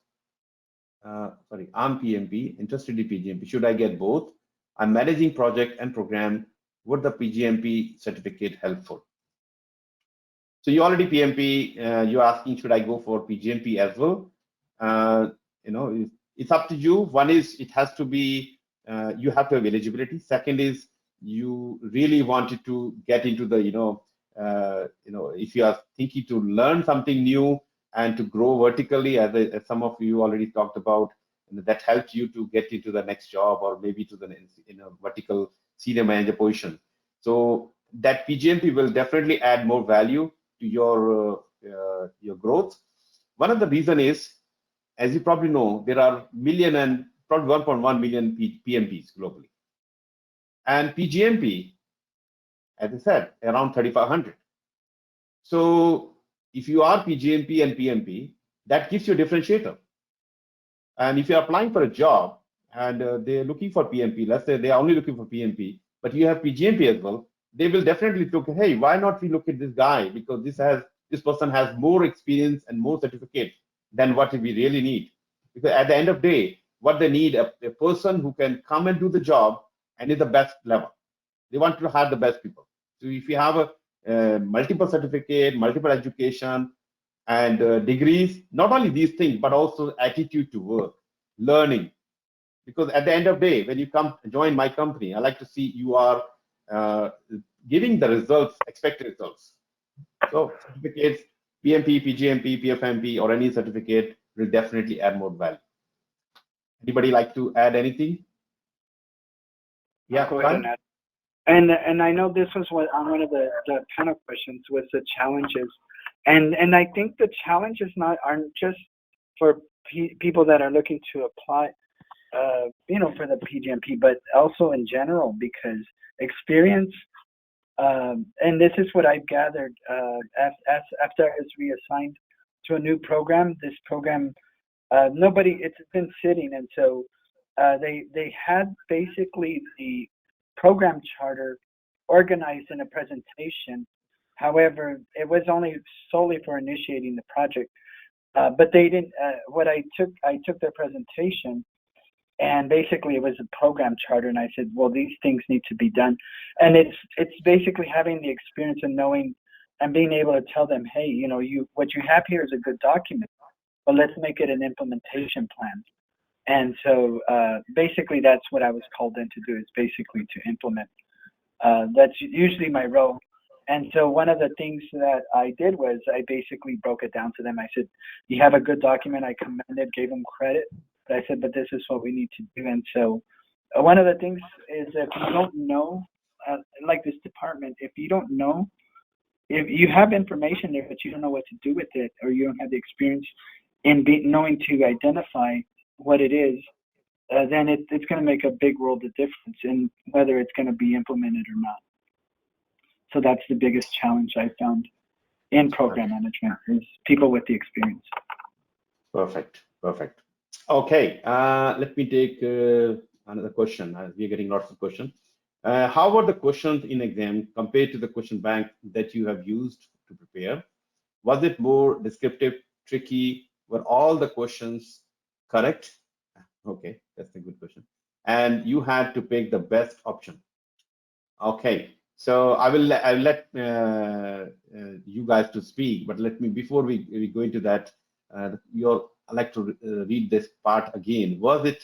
Speaker 1: I'm PMP, interested in PgMP. Should I get both? I'm managing project and program. Would the PgMP certificate helpful? So you already PMP. You're asking, should I go for PgMP as well? It's up to you. One is it has to be you have to have eligibility. Second is you really wanted to get into the if you are thinking to learn something new and to grow vertically, as some of you already talked about, that helps you to get into the next job or maybe to the vertical senior manager position. So that PgMP will definitely add more value to your growth. One of the reason is, as you probably know, there are probably 1.1 million PMPs globally, and PgMP, as I said, around 3,500. So if you are PgMP and PMP, that gives you a differentiator. And if you're applying for a job and they're looking for PMP, let's say they are only looking for PMP, but you have PgMP as well, they will definitely look, hey, why not we look at this guy? Because this person has more experience and more certificates than what we really need. Because at the end of the day, what they need, a person who can come and do the job and is the best level. They want to hire the best people. So if you have a multiple certificate, multiple education, and degrees, not only these things, but also attitude to work, learning. Because at the end of the day, when you come join my company, I like to see you are giving the results, expected results. So certificates, PMP, PgMP, PfMP, or any certificate will definitely add more value. Anybody like to add anything? Yeah,
Speaker 2: go ahead and add. And I know this was one of the panel questions was the challenges, and I think the challenges aren't just for people that are looking to apply, for the PgMP, but also in general, because experience, and this is what I've gathered after I was reassigned to a new program. This program, it's been sitting, and so they had basically the program charter organized in a presentation. However, it was only solely for initiating the project, but they didn't. I took their presentation, and basically it was a program charter, and I said, well, these things need to be done, and it's basically having the experience and knowing and being able to tell them, hey, what you have here is a good document, but let's make it an implementation plan. And so basically that's what I was called in to do, is basically to implement. That's usually my role. And so one of the things that I did was I basically broke it down to them. I said, you have a good document. I commended, gave them credit. But I said, but this is what we need to do. And so one of the things is, if you don't know, like this department, if you don't know, if you have information there, but you don't know what to do with it, or you don't have the experience in knowing to identify what it is, then it's going to make a big world of difference in whether it's going to be implemented or not. So that's the biggest challenge I found. in program management is people with the experience.
Speaker 1: Perfect. Okay, let me take another question. We're getting lots of questions. How were the questions in exam compared to the question bank that you have used to prepare? Was it more descriptive, tricky? Were all the questions correct? Okay, that's a good question. And you had to pick the best option. Okay, so I'll let you guys to speak, but let me, before we go into that, I'd like to read this part again. Was it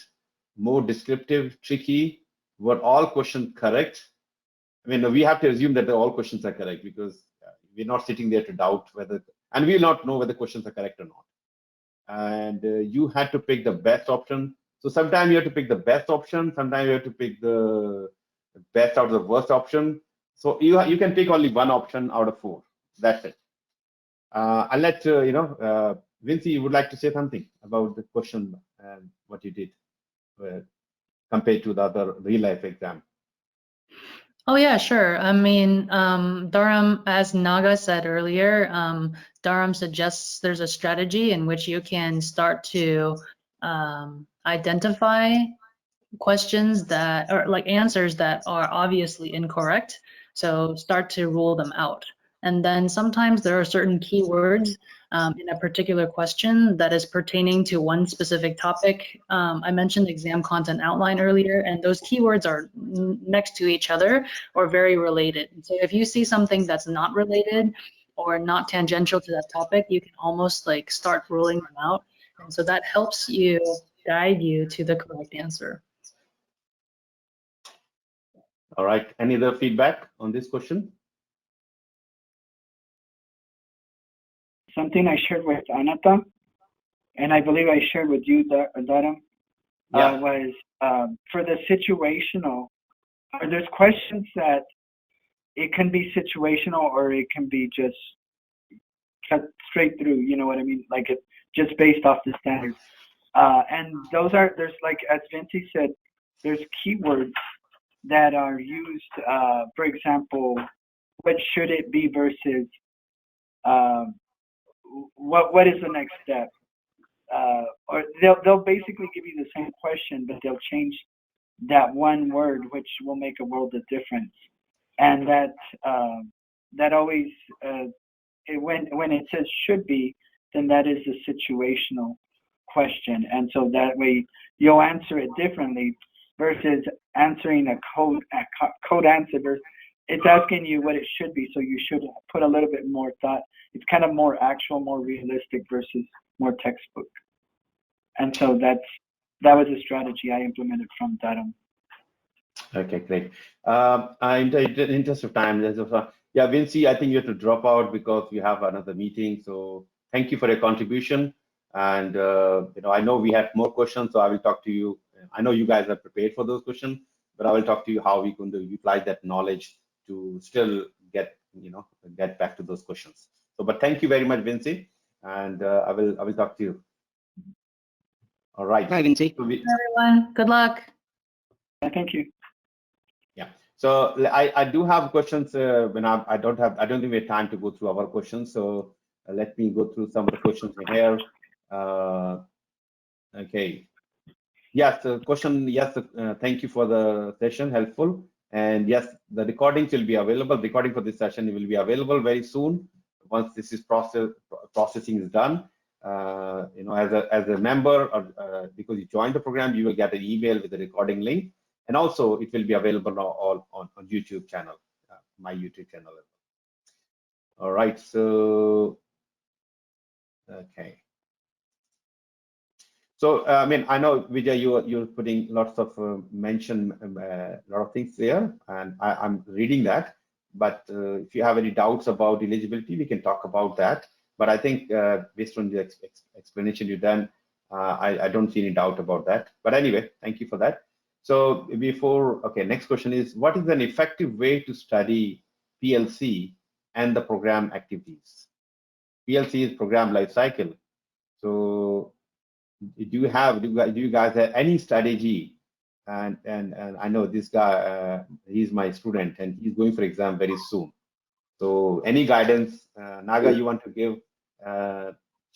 Speaker 1: more descriptive, tricky? Were all questions correct? I mean, we have to assume that all questions are correct because we're not sitting there to doubt whether, and we'll not know whether questions are correct or not. And you had to pick the best option. So sometimes you have to pick the best option. Sometimes you have to pick the best out of the worst option. So you can pick only one option out of 4. That's it. I'll let Vincy, you would like to say something about the question and what you did compared to the other real life exam.
Speaker 3: Oh yeah, sure. I mean, Dharam, as Naga said earlier, Dharam suggests there's a strategy in which you can start to identify questions that, or like answers that are obviously incorrect. So start to rule them out. And then sometimes there are certain keywords in a particular question that is pertaining to one specific topic. I mentioned exam content outline earlier, and those keywords are next to each other or very related. So if you see something that's not related or not tangential to that topic, you can almost like start ruling them out. And so that helps you guide you to the correct answer.
Speaker 1: All right. Any other feedback on this question?
Speaker 2: Something I shared with Anantha, and I believe I shared with you, Dharam, was for the situational, there's questions that it can be situational or it can be just cut straight through, you know what I mean? Like it just based off the standards. And there's like, as Vincy said, there's keywords that are used, for example, what should it be versus what is the next step? Or they'll basically give you the same question, but they'll change that one word, which will make a world of difference. And that always, when it says should be, then that is a situational question. And so that way you'll answer it differently versus answering a code answer. It's asking you what it should be, so you should put a little bit more thought. It's kind of more actual, more realistic versus more textbook. And so that was a strategy I implemented from Dharam.
Speaker 1: Okay, great. In the interest of time, Vincy, I think you have to drop out because we have another meeting. So thank you for your contribution. And I know we have more questions, so I will talk to you. I know you guys are prepared for those questions, but I will talk to you how we can utilize that knowledge to still get back to those questions. So, but thank you very much, Vincy, and I will talk to you. All right.
Speaker 4: Bye, Vincy.
Speaker 3: So everyone, good luck.
Speaker 2: Thank you.
Speaker 1: Yeah. So I do have questions. When I don't think we have time to go through our questions. So let me go through some of the questions here. Okay. Yes, the question. Yes, thank you for the session. Helpful. And yes, the recordings will be available. Recording for this session will be available very soon once this is processing is done. As a member, or because you joined the program, you will get an email with the recording link, and also it will be available all on YouTube channel, my YouTube channel. All right. So, okay. So, I mean, I know, Vijay, you're putting lots of a lot of things there, and I'm reading that. But if you have any doubts about eligibility, we can talk about that. But I think based on the explanation you've done, I don't see any doubt about that. But anyway, thank you for that. So next question is, what is an effective way to study PLC and the program activities? PLC is program lifecycle. So do you guys have any strategy? And I know this guy, he's my student and he's going for exam very soon. So any guidance, Naga, you want to give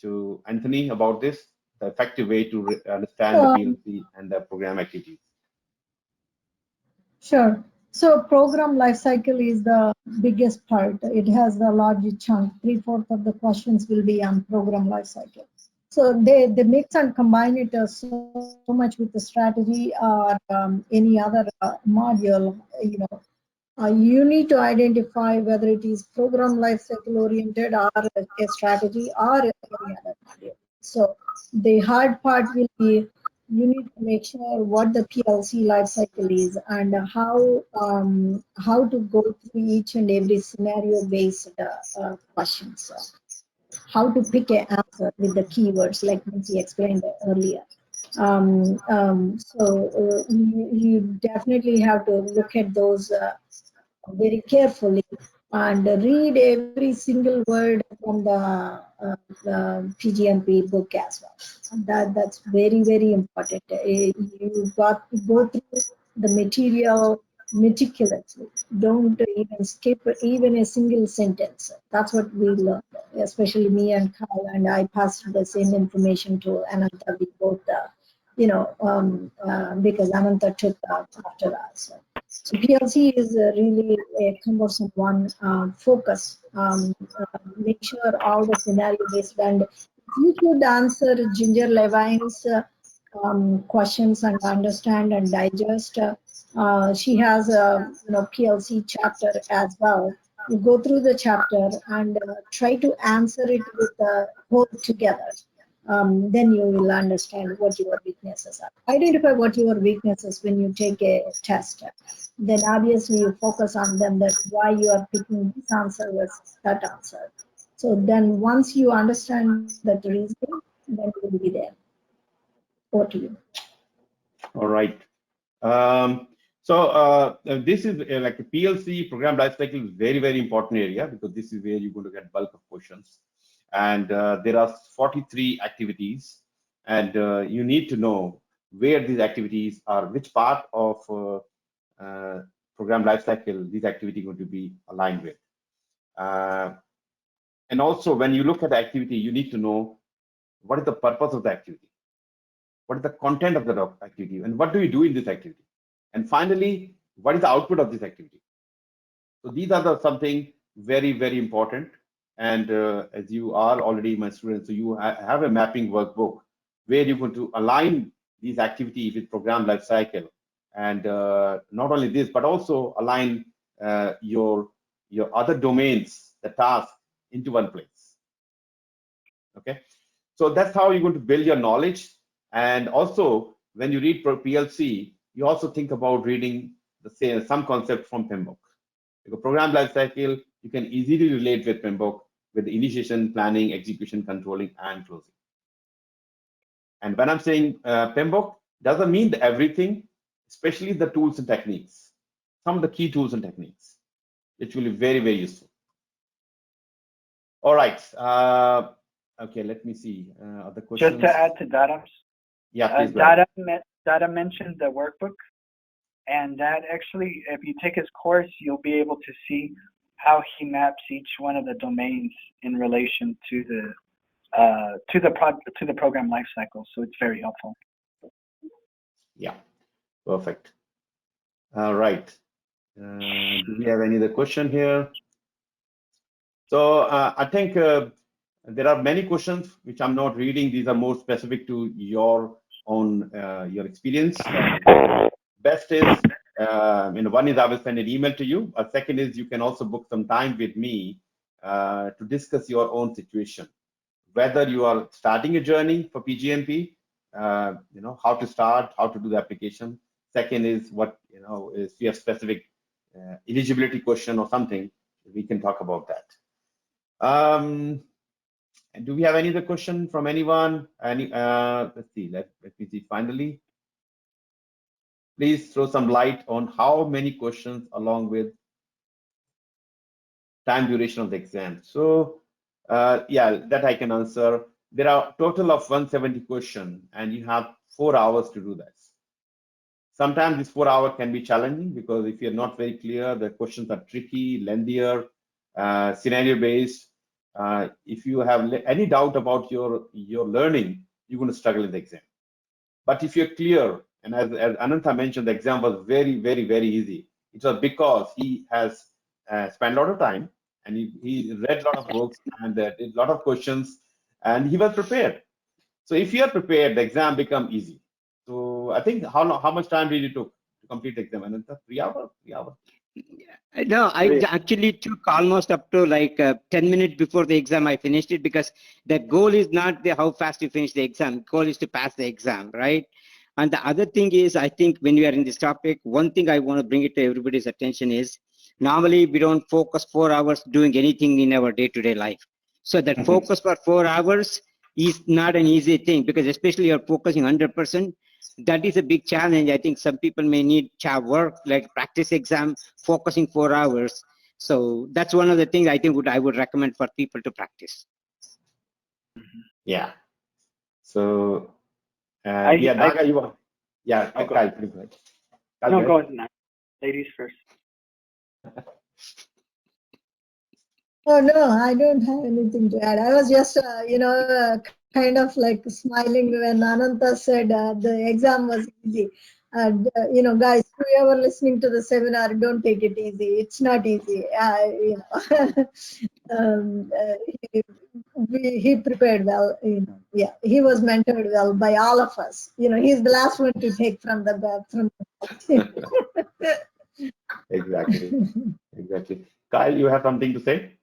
Speaker 1: to Anthony about this, the effective way to understand the PLC and the program activities?
Speaker 5: Sure. So program lifecycle is the biggest part. It has the largest chunk. 3/4 of the questions will be on program lifecycle. So they mix and combine it so much with the strategy or any other module. You need to identify whether it is program lifecycle oriented or a strategy or any other module. So the hard part will be you need to make sure what the PLC lifecycle is and how to go through each and every scenario based questions. How to pick an answer with the keywords like Vincy explained earlier. You definitely have to look at those very carefully and read every single word from the PgMP book as well. That's very important. You got to go through the material meticulously. Don't even skip even a single sentence. That's what we learned, especially me and Kyle, and I passed the same information to Anantha. We both, because Anantha took after us. So PLC is really a cumbersome one. Focus, make sure all the scenario based, and if you could answer Ginger Levine's questions and understand and digest. She has a PLC chapter as well. You go through the chapter and try to answer it with the whole together. Then you will understand what your weaknesses are. Identify what your weaknesses when you take a test. Then obviously you focus on them, that why you are picking this answer versus that answer. So then once you understand that reasoning, then you will be there. Over to you.
Speaker 1: All right. This is like a PLC program lifecycle is very important area, because this is where you're going to get bulk of questions. And there are 43 activities, and you need to know where these activities are, which part of program lifecycle these activities are going to be aligned with. And also, when you look at the activity, you need to know what is the purpose of the activity, what is the content of the activity, and what do you do in this activity, and finally, what is the output of this activity. So these are something very important. And as you are already my students, so you have a mapping workbook where you're going to align these activities with program lifecycle, and not only this, but also align your other domains, the task, into one place. Okay, so that's how you're going to build your knowledge. And also, when you read PLC, you also think about reading some concept from PMBOK. Because program lifecycle, you can easily relate with PMBOK, with the initiation, planning, execution, controlling, and closing. And when I'm saying PMBOK, doesn't mean everything, especially the tools and techniques. Some of the key tools and techniques, which will be very useful. All right. Okay, let me see. Other questions?
Speaker 2: Just to add to Dharam's.
Speaker 1: Yeah, please.
Speaker 2: Dharam mentioned the workbook, and that actually, if you take his course, you'll be able to see how he maps each one of the domains in relation to the program lifecycle. So it's very helpful.
Speaker 1: Yeah, perfect. All right. Do we have any other question here? So I think there are many questions which I'm not reading. These are more specific to your own your experience. Best is, one is I will send an email to you. A second is you can also book some time with me to discuss your own situation, whether you are starting a journey for PgMP, how to start, how to do the application. Second is what, if you have specific eligibility question or something, we can talk about that. And do we have any other question from anyone? Let's see, let me see finally. Please throw some light on how many questions along with time duration of the exam. So yeah, that I can answer. There are a total of 170 questions, and you have 4 hours to do that. Sometimes this 4 hours can be challenging, because if you're not very clear, the questions are tricky, lengthier, scenario based. If you have any doubt about your learning, you're going to struggle in the exam. But if you're clear, and as Anantha mentioned, the exam was very, very, very easy. It was because he has spent a lot of time and he read a lot of books and did a lot of questions, and he was prepared. So if you are prepared, the exam becomes easy. So I think how much time did it took to complete the exam? Anantha, 3 hours? 3 hours?
Speaker 4: No, I actually took almost up to like 10 minutes before the exam. I finished it because the goal is not how fast you finish the exam. The goal is to pass the exam, right? And the other thing is, I think when we are in this topic, one thing I want to bring it to everybody's attention is, normally we don't focus 4 hours doing anything in our day-to-day life. So that focus for 4 hours is not an easy thing, because especially you're focusing 100%. That is a big challenge. I think some people may need to work like practice exam, focusing 4 hours. So that's one of the things I think I would recommend for people to practice.
Speaker 1: Yeah. So Naga, you want? Yeah, Kyle, please go ahead.
Speaker 2: No, go ahead, Naga. Ladies first.
Speaker 5: Oh no, I don't have anything to add. I was just, kind of like smiling when Anantha said the exam was easy. And guys, whoever listening to the seminar, don't take it easy. It's not easy. He prepared well. Yeah, he was mentored well by all of us. He's the last one to take from the
Speaker 1: Exactly. Exactly. Kyle, you have something to say?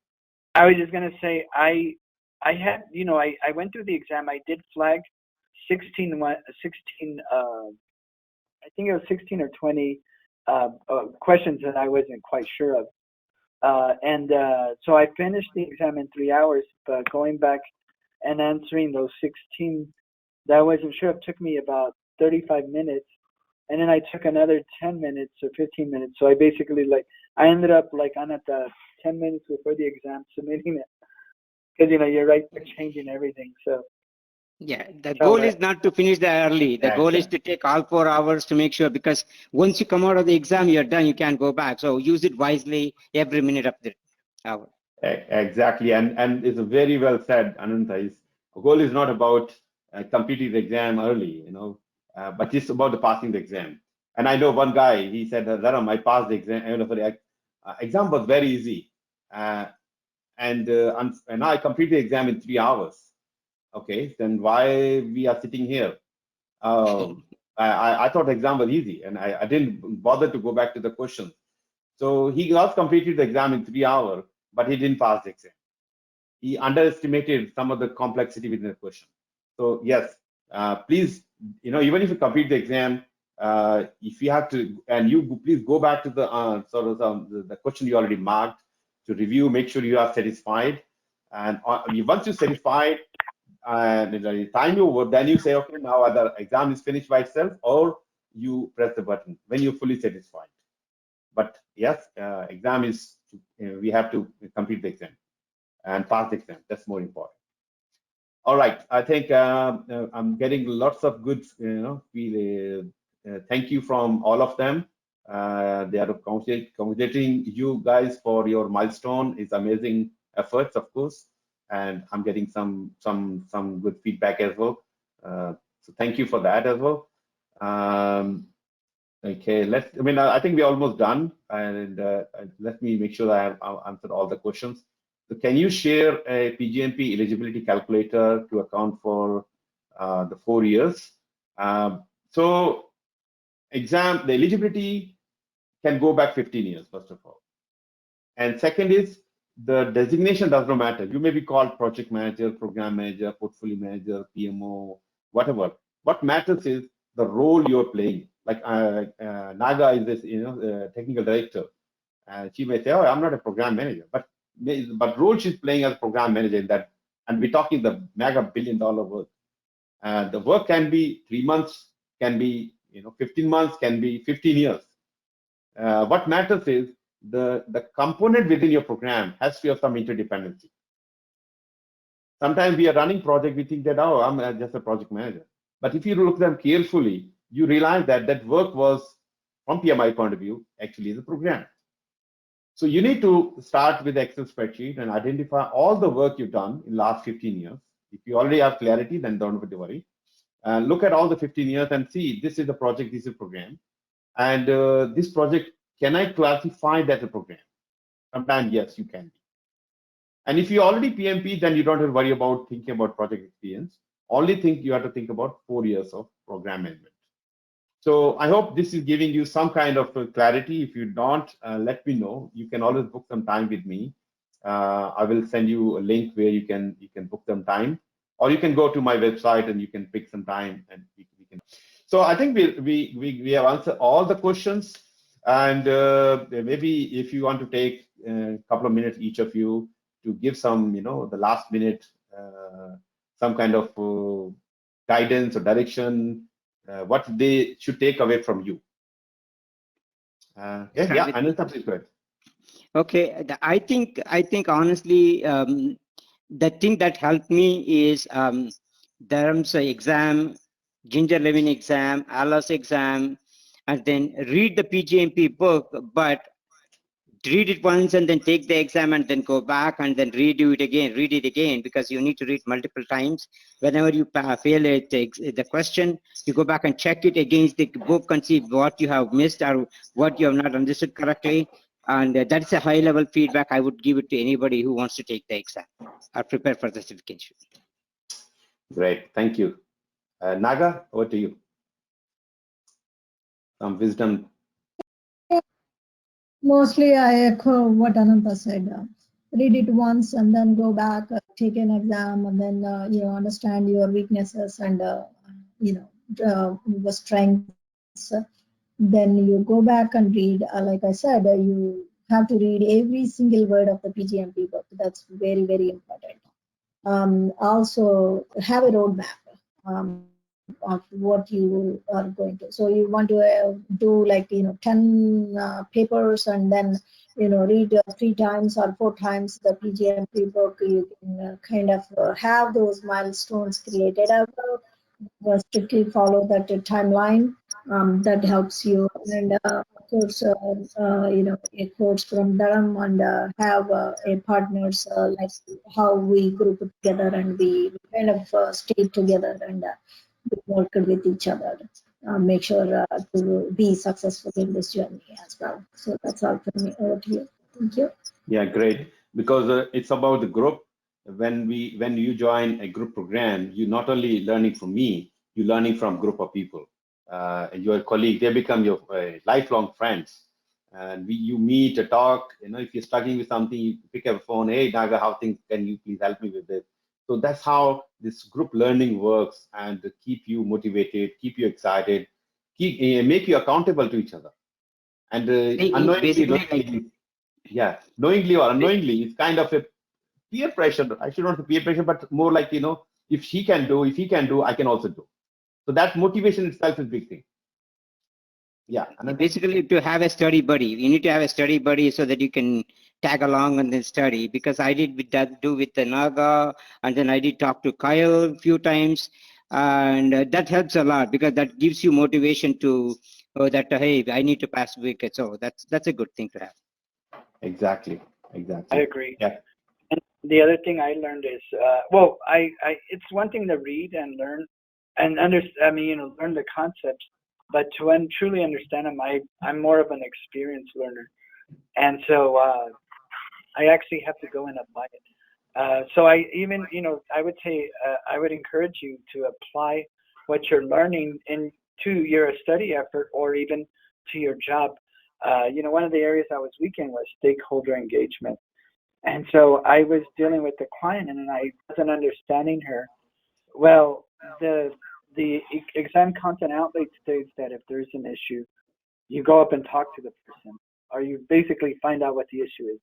Speaker 2: I was just gonna say I had I went through the exam. I did flag 16 I think it was 16 or 20 questions that I wasn't quite sure of, so I finished the exam in 3 hours. But going back and answering those 16 that I wasn't sure of took me about 35 minutes, and then I took another 10 minutes or 15 minutes. So I basically I ended up on at the 10 minutes before the exam submitting it, because you're right, they're changing everything. So
Speaker 4: yeah, the goal is not to finish that early. The goal is to take all 4 hours to make sure, because once you come out of the exam, you're done. You can't go back. So use it wisely every minute of the hour.
Speaker 1: Exactly, and it's very well said, Anantha. The goal is not about completing the exam early, but it's about the passing the exam. And I know one guy, he said, Dharam, I passed the exam. Exam was very easy, and now I completed the exam in 3 hours. Okay, then why we are sitting here? I thought the exam was easy, and I didn't bother to go back to the questions. So he was completed the exam in 3 hours, but he didn't pass the exam. He underestimated some of the complexity within the question. So yes, please, even if you complete the exam, if you have to, and you please go back to the the question you already marked to review, make sure you are satisfied. And once you're satisfied, and the time you over, then you say, okay, now the exam is finished by itself, or you press the button when you're fully satisfied. But yes, exam is, we have to complete the exam and pass the exam. That's more important. All right, I think I'm getting lots of good, thank you from all of them. They are congratulating you guys for your milestone. It's amazing efforts, of course, and I'm getting some good feedback as well. So thank you for that as well. Okay, I think we're almost done, and let me make sure that I've answered all the questions. So can you share a PgMP eligibility calculator to account for the 4 years? So the eligibility can go back 15 years, first of all. And second is, the designation does not matter. You may be called project manager, program manager, portfolio manager, PMO, whatever. What matters is the role you're playing. Like Naga is this, technical director, and she may say, "Oh, I'm not a program manager," but role she's playing as program manager in that. And we're talking the mega billion-dollar work. The work can be 3 months, can be 15 months, can be 15 years. What matters is the component within your program has to have some interdependency. Sometimes we are running project, we think that, oh, I'm just a project manager. But if you look at them carefully, you realize that that work was, from PMI point of view, actually the program. So you need to start with Excel spreadsheet and identify all the work you've done in the last 15 years. If you already have clarity, then don't worry. Look at all the 15 years and see, this is the project, this is a program. And this project, can I classify that a program? Sometimes, yes, you can. And if you already PMP, then you don't have to worry about thinking about project experience. Only thing you have to think about 4 years of program management. So I hope this is giving you some kind of clarity. If you don't, let me know. You can always book some time with me. I will send you a link where you can book some time, or you can go to my website and you can pick some time and we can. So I think we have answered all the questions, and maybe if you want to take a couple of minutes each of you to give some, the last minute, some kind of guidance or direction, what they should take away from you. Yeah, Anantha, please go ahead.
Speaker 4: Okay, I think honestly, the thing that helped me is Dharam's exam, Ginger Levin exam, Allah's exam, and then read the PgMP book, but read it once and then take the exam and then go back and then read it again, because you need to read multiple times. Whenever you fail the question, you go back and check it against the book and see what you have missed or what you have not understood correctly. And that's a high level feedback I would give it to anybody who wants to take the exam or prepare for the certification.
Speaker 1: Great, thank you. Naga, over to you. Some wisdom.
Speaker 5: Mostly I echo what Anantha said. Read it once and then go back, take an exam, and then understand your weaknesses and the strengths. Then you go back and read. Like I said, you have to read every single word of the PgMP book. That's very, very important. Also have a roadmap of what you are going to. So you want to do like 10 papers and then read 3 times or 4 times the PgMP book. You can kind of have those milestones created as well. Strictly follow that timeline. That helps you. And of course, a course from Dharam and have a partners like how we group together and we kind of stay together and work with each other. Make sure to be successful in this journey as well. So that's all from me. Over to you. Thank you.
Speaker 1: Yeah, great. Because it's about the group. When you join a group program, you're not only learning from me, you're learning from a group of people. Your colleague, they become your lifelong friends. And you meet, talk. If you're struggling with something, you pick up a phone. Hey, Naga, how things? Can you please help me with this? So that's how this group learning works, and keep you motivated, keep you excited, make you accountable to each other. And unknowingly, knowingly or unknowingly, it's kind of a peer pressure. I should not say peer pressure, but more like, if he can do, I can also do. So that motivation itself is a big thing. Yeah.
Speaker 4: Basically, to have a study buddy, you need to have a study buddy so that you can tag along and then study. Because I did do with the Naga, and then I did talk to Kyle a few times, and that helps a lot because that gives you motivation to hey, I need to pass wicket. So that's a good thing to have.
Speaker 1: Exactly.
Speaker 2: I agree.
Speaker 1: Yeah.
Speaker 2: And the other thing I learned is, it's one thing to read and learn and learn the concepts, but to truly understand them, I'm more of an experienced learner, and so I actually have to go and apply it. So I even, I would say, I would encourage you to apply what you're learning into your study effort or even to your job. One of the areas I was weak in was stakeholder engagement. And so I was dealing with the client and I wasn't understanding her. Well, the exam content outlet states that if there's an issue, you go up and talk to the person, or you basically find out what the issue is.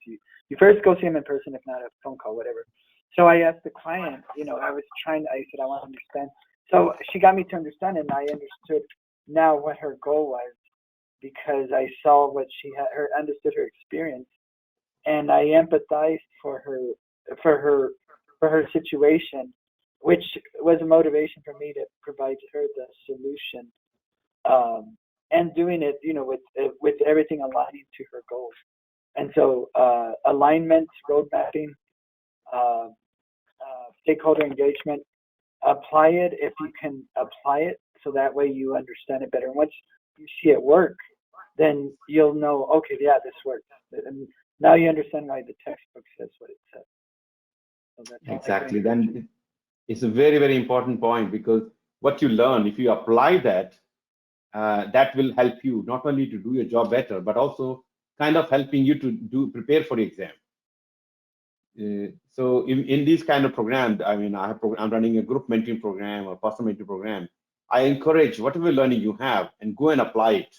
Speaker 2: You first go see him in person, if not a phone call, whatever. So I asked the client, I said, I want to understand. So she got me to understand it, and I understood now what her goal was, because I saw what she had, understood her experience, and I empathized for her situation, which was a motivation for me to provide her the solution, and doing it, with everything aligning to her goals. And so alignments, road mapping, stakeholder engagement, apply it if you can apply it, so that way you understand it better. And once you see it work, then you'll know, okay, yeah, this works. And now you understand why the textbook says what it says. So
Speaker 1: exactly. Then it's a very, very important point, because what you learn, if you apply that, that will help you not only to do your job better, but also kind of helping you to prepare for the exam. So in these kind of programs, I mean, I'm running a group mentoring program or personal mentoring program. I encourage whatever learning you have and go and apply it,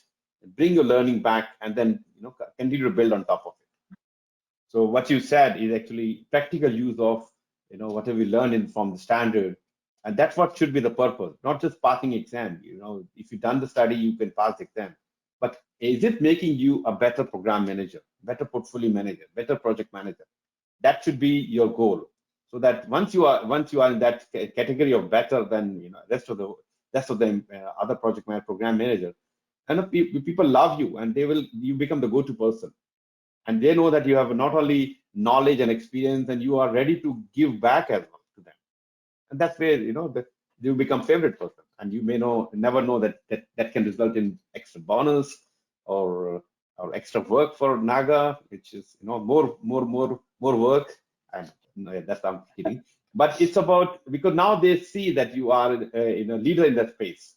Speaker 1: bring your learning back, and then continue to build on top of it. So what you said is actually practical use of whatever we learned from the standard, and that's what should be the purpose, not just passing exam. If you've done the study, you can pass the exam, but is it making you a better program manager, better portfolio manager, better project manager? That should be your goal, so that once you are in that category of better than rest of the other project manager, program manager, and people love you, and you become the go-to person, and they know that you have not only knowledge and experience, and you are ready to give back as well to them, and that's where you become favorite person, and you may never know that can result in extra bonus or extra work for Naga, which is more work. And that's, I'm kidding, but it's about, because now they see that you are a leader in that space,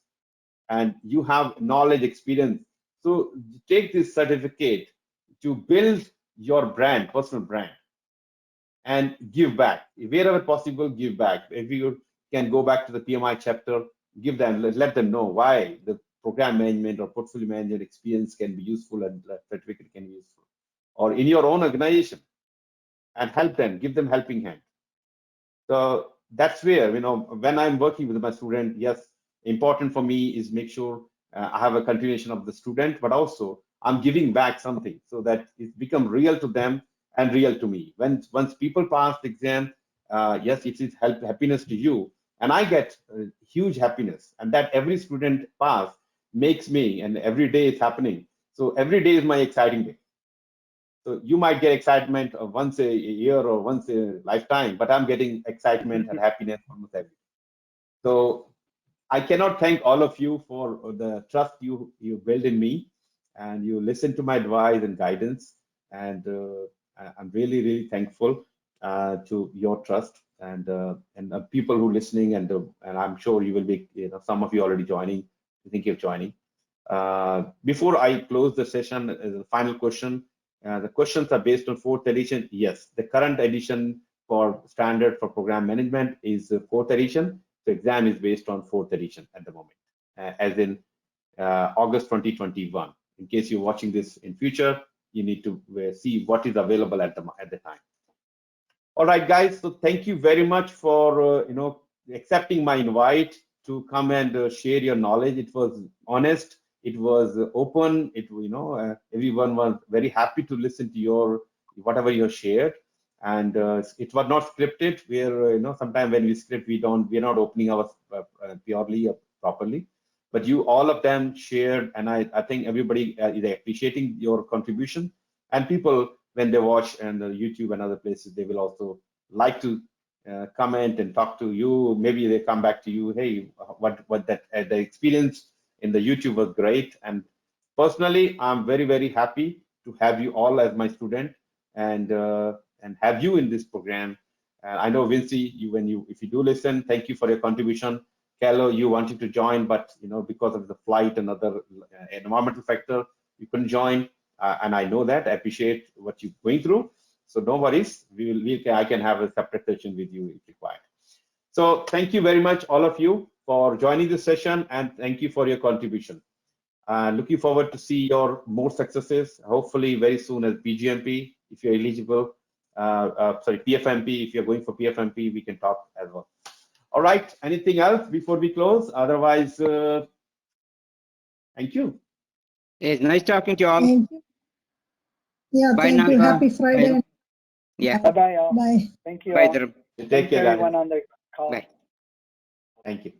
Speaker 1: and you have knowledge, experience. So take this certificate to build your brand, personal brand, and give back wherever possible. Give back. If you can go back to the PMI chapter, give them, let them know why the program management or portfolio management experience can be useful, and the certificate can be useful, or in your own organization, and help them, give them helping hand. So that's where, when I'm working with my student, yes, important for me is make sure I have a continuation of the student, but also I'm giving back something, so that it become real to them and real to me. Once people pass the exam, yes, it is happiness to you, and I get huge happiness, and that every student pass makes me, and every day it's happening. So every day is my exciting day. So you might get excitement of once a year or once a lifetime, but I'm getting excitement and happiness almost every day. So I cannot thank all of you for the trust you build in me, and you listen to my advice and guidance, and I'm really, really thankful to your trust, and people who are listening, and I'm sure you will be, some of you already joining, think you're joining. Before I close the session, the final question, the questions are based on 4th edition. Yes, the current edition for standard for program management is the 4th edition. The exam is based on 4th edition at the moment, as in August 2021. In case you're watching this in future, you need to see what is available at the time. All right, guys. So thank you very much for accepting my invite to come and share your knowledge. It was honest. It was open. Everyone was very happy to listen to whatever you shared, and it was not scripted. Where sometimes when we script, we're not opening our purely or properly. But you, all of them shared, and I think everybody is appreciating your contribution. And people, when they watch and YouTube and other places, they will also like to comment and talk to you. Maybe they come back to you, hey, what that the experience in the YouTube was great. And personally, I'm very, very happy to have you all as my student, and have you in this program. I know Vincy, if you do listen, thank you for your contribution. Kello, you wanted to join, but because of the flight and other environmental factor, you couldn't join. And I know that. I appreciate what you're going through. So no worries. I can have a separate session with you if required. So thank you very much, all of you, for joining this session, and thank you for your contribution. Looking forward to see your more successes, hopefully very soon as PgMP, if you're eligible. Sorry, PfMP, if you're going for PfMP, we can talk as well. All right, anything else before we close? Otherwise, thank you.
Speaker 4: It's nice talking to you all.
Speaker 5: Thank you. Yeah,
Speaker 4: Bye,
Speaker 5: thank you.
Speaker 4: Naga.
Speaker 5: Happy Friday.
Speaker 4: Bye. Yeah.
Speaker 2: Bye-bye, all.
Speaker 5: Bye.
Speaker 2: Thank you
Speaker 4: Bye,
Speaker 2: all.
Speaker 4: Dharam.
Speaker 1: Take
Speaker 2: Thanks
Speaker 1: care, guys.
Speaker 2: everyone on the call.
Speaker 4: Bye.
Speaker 1: Thank you.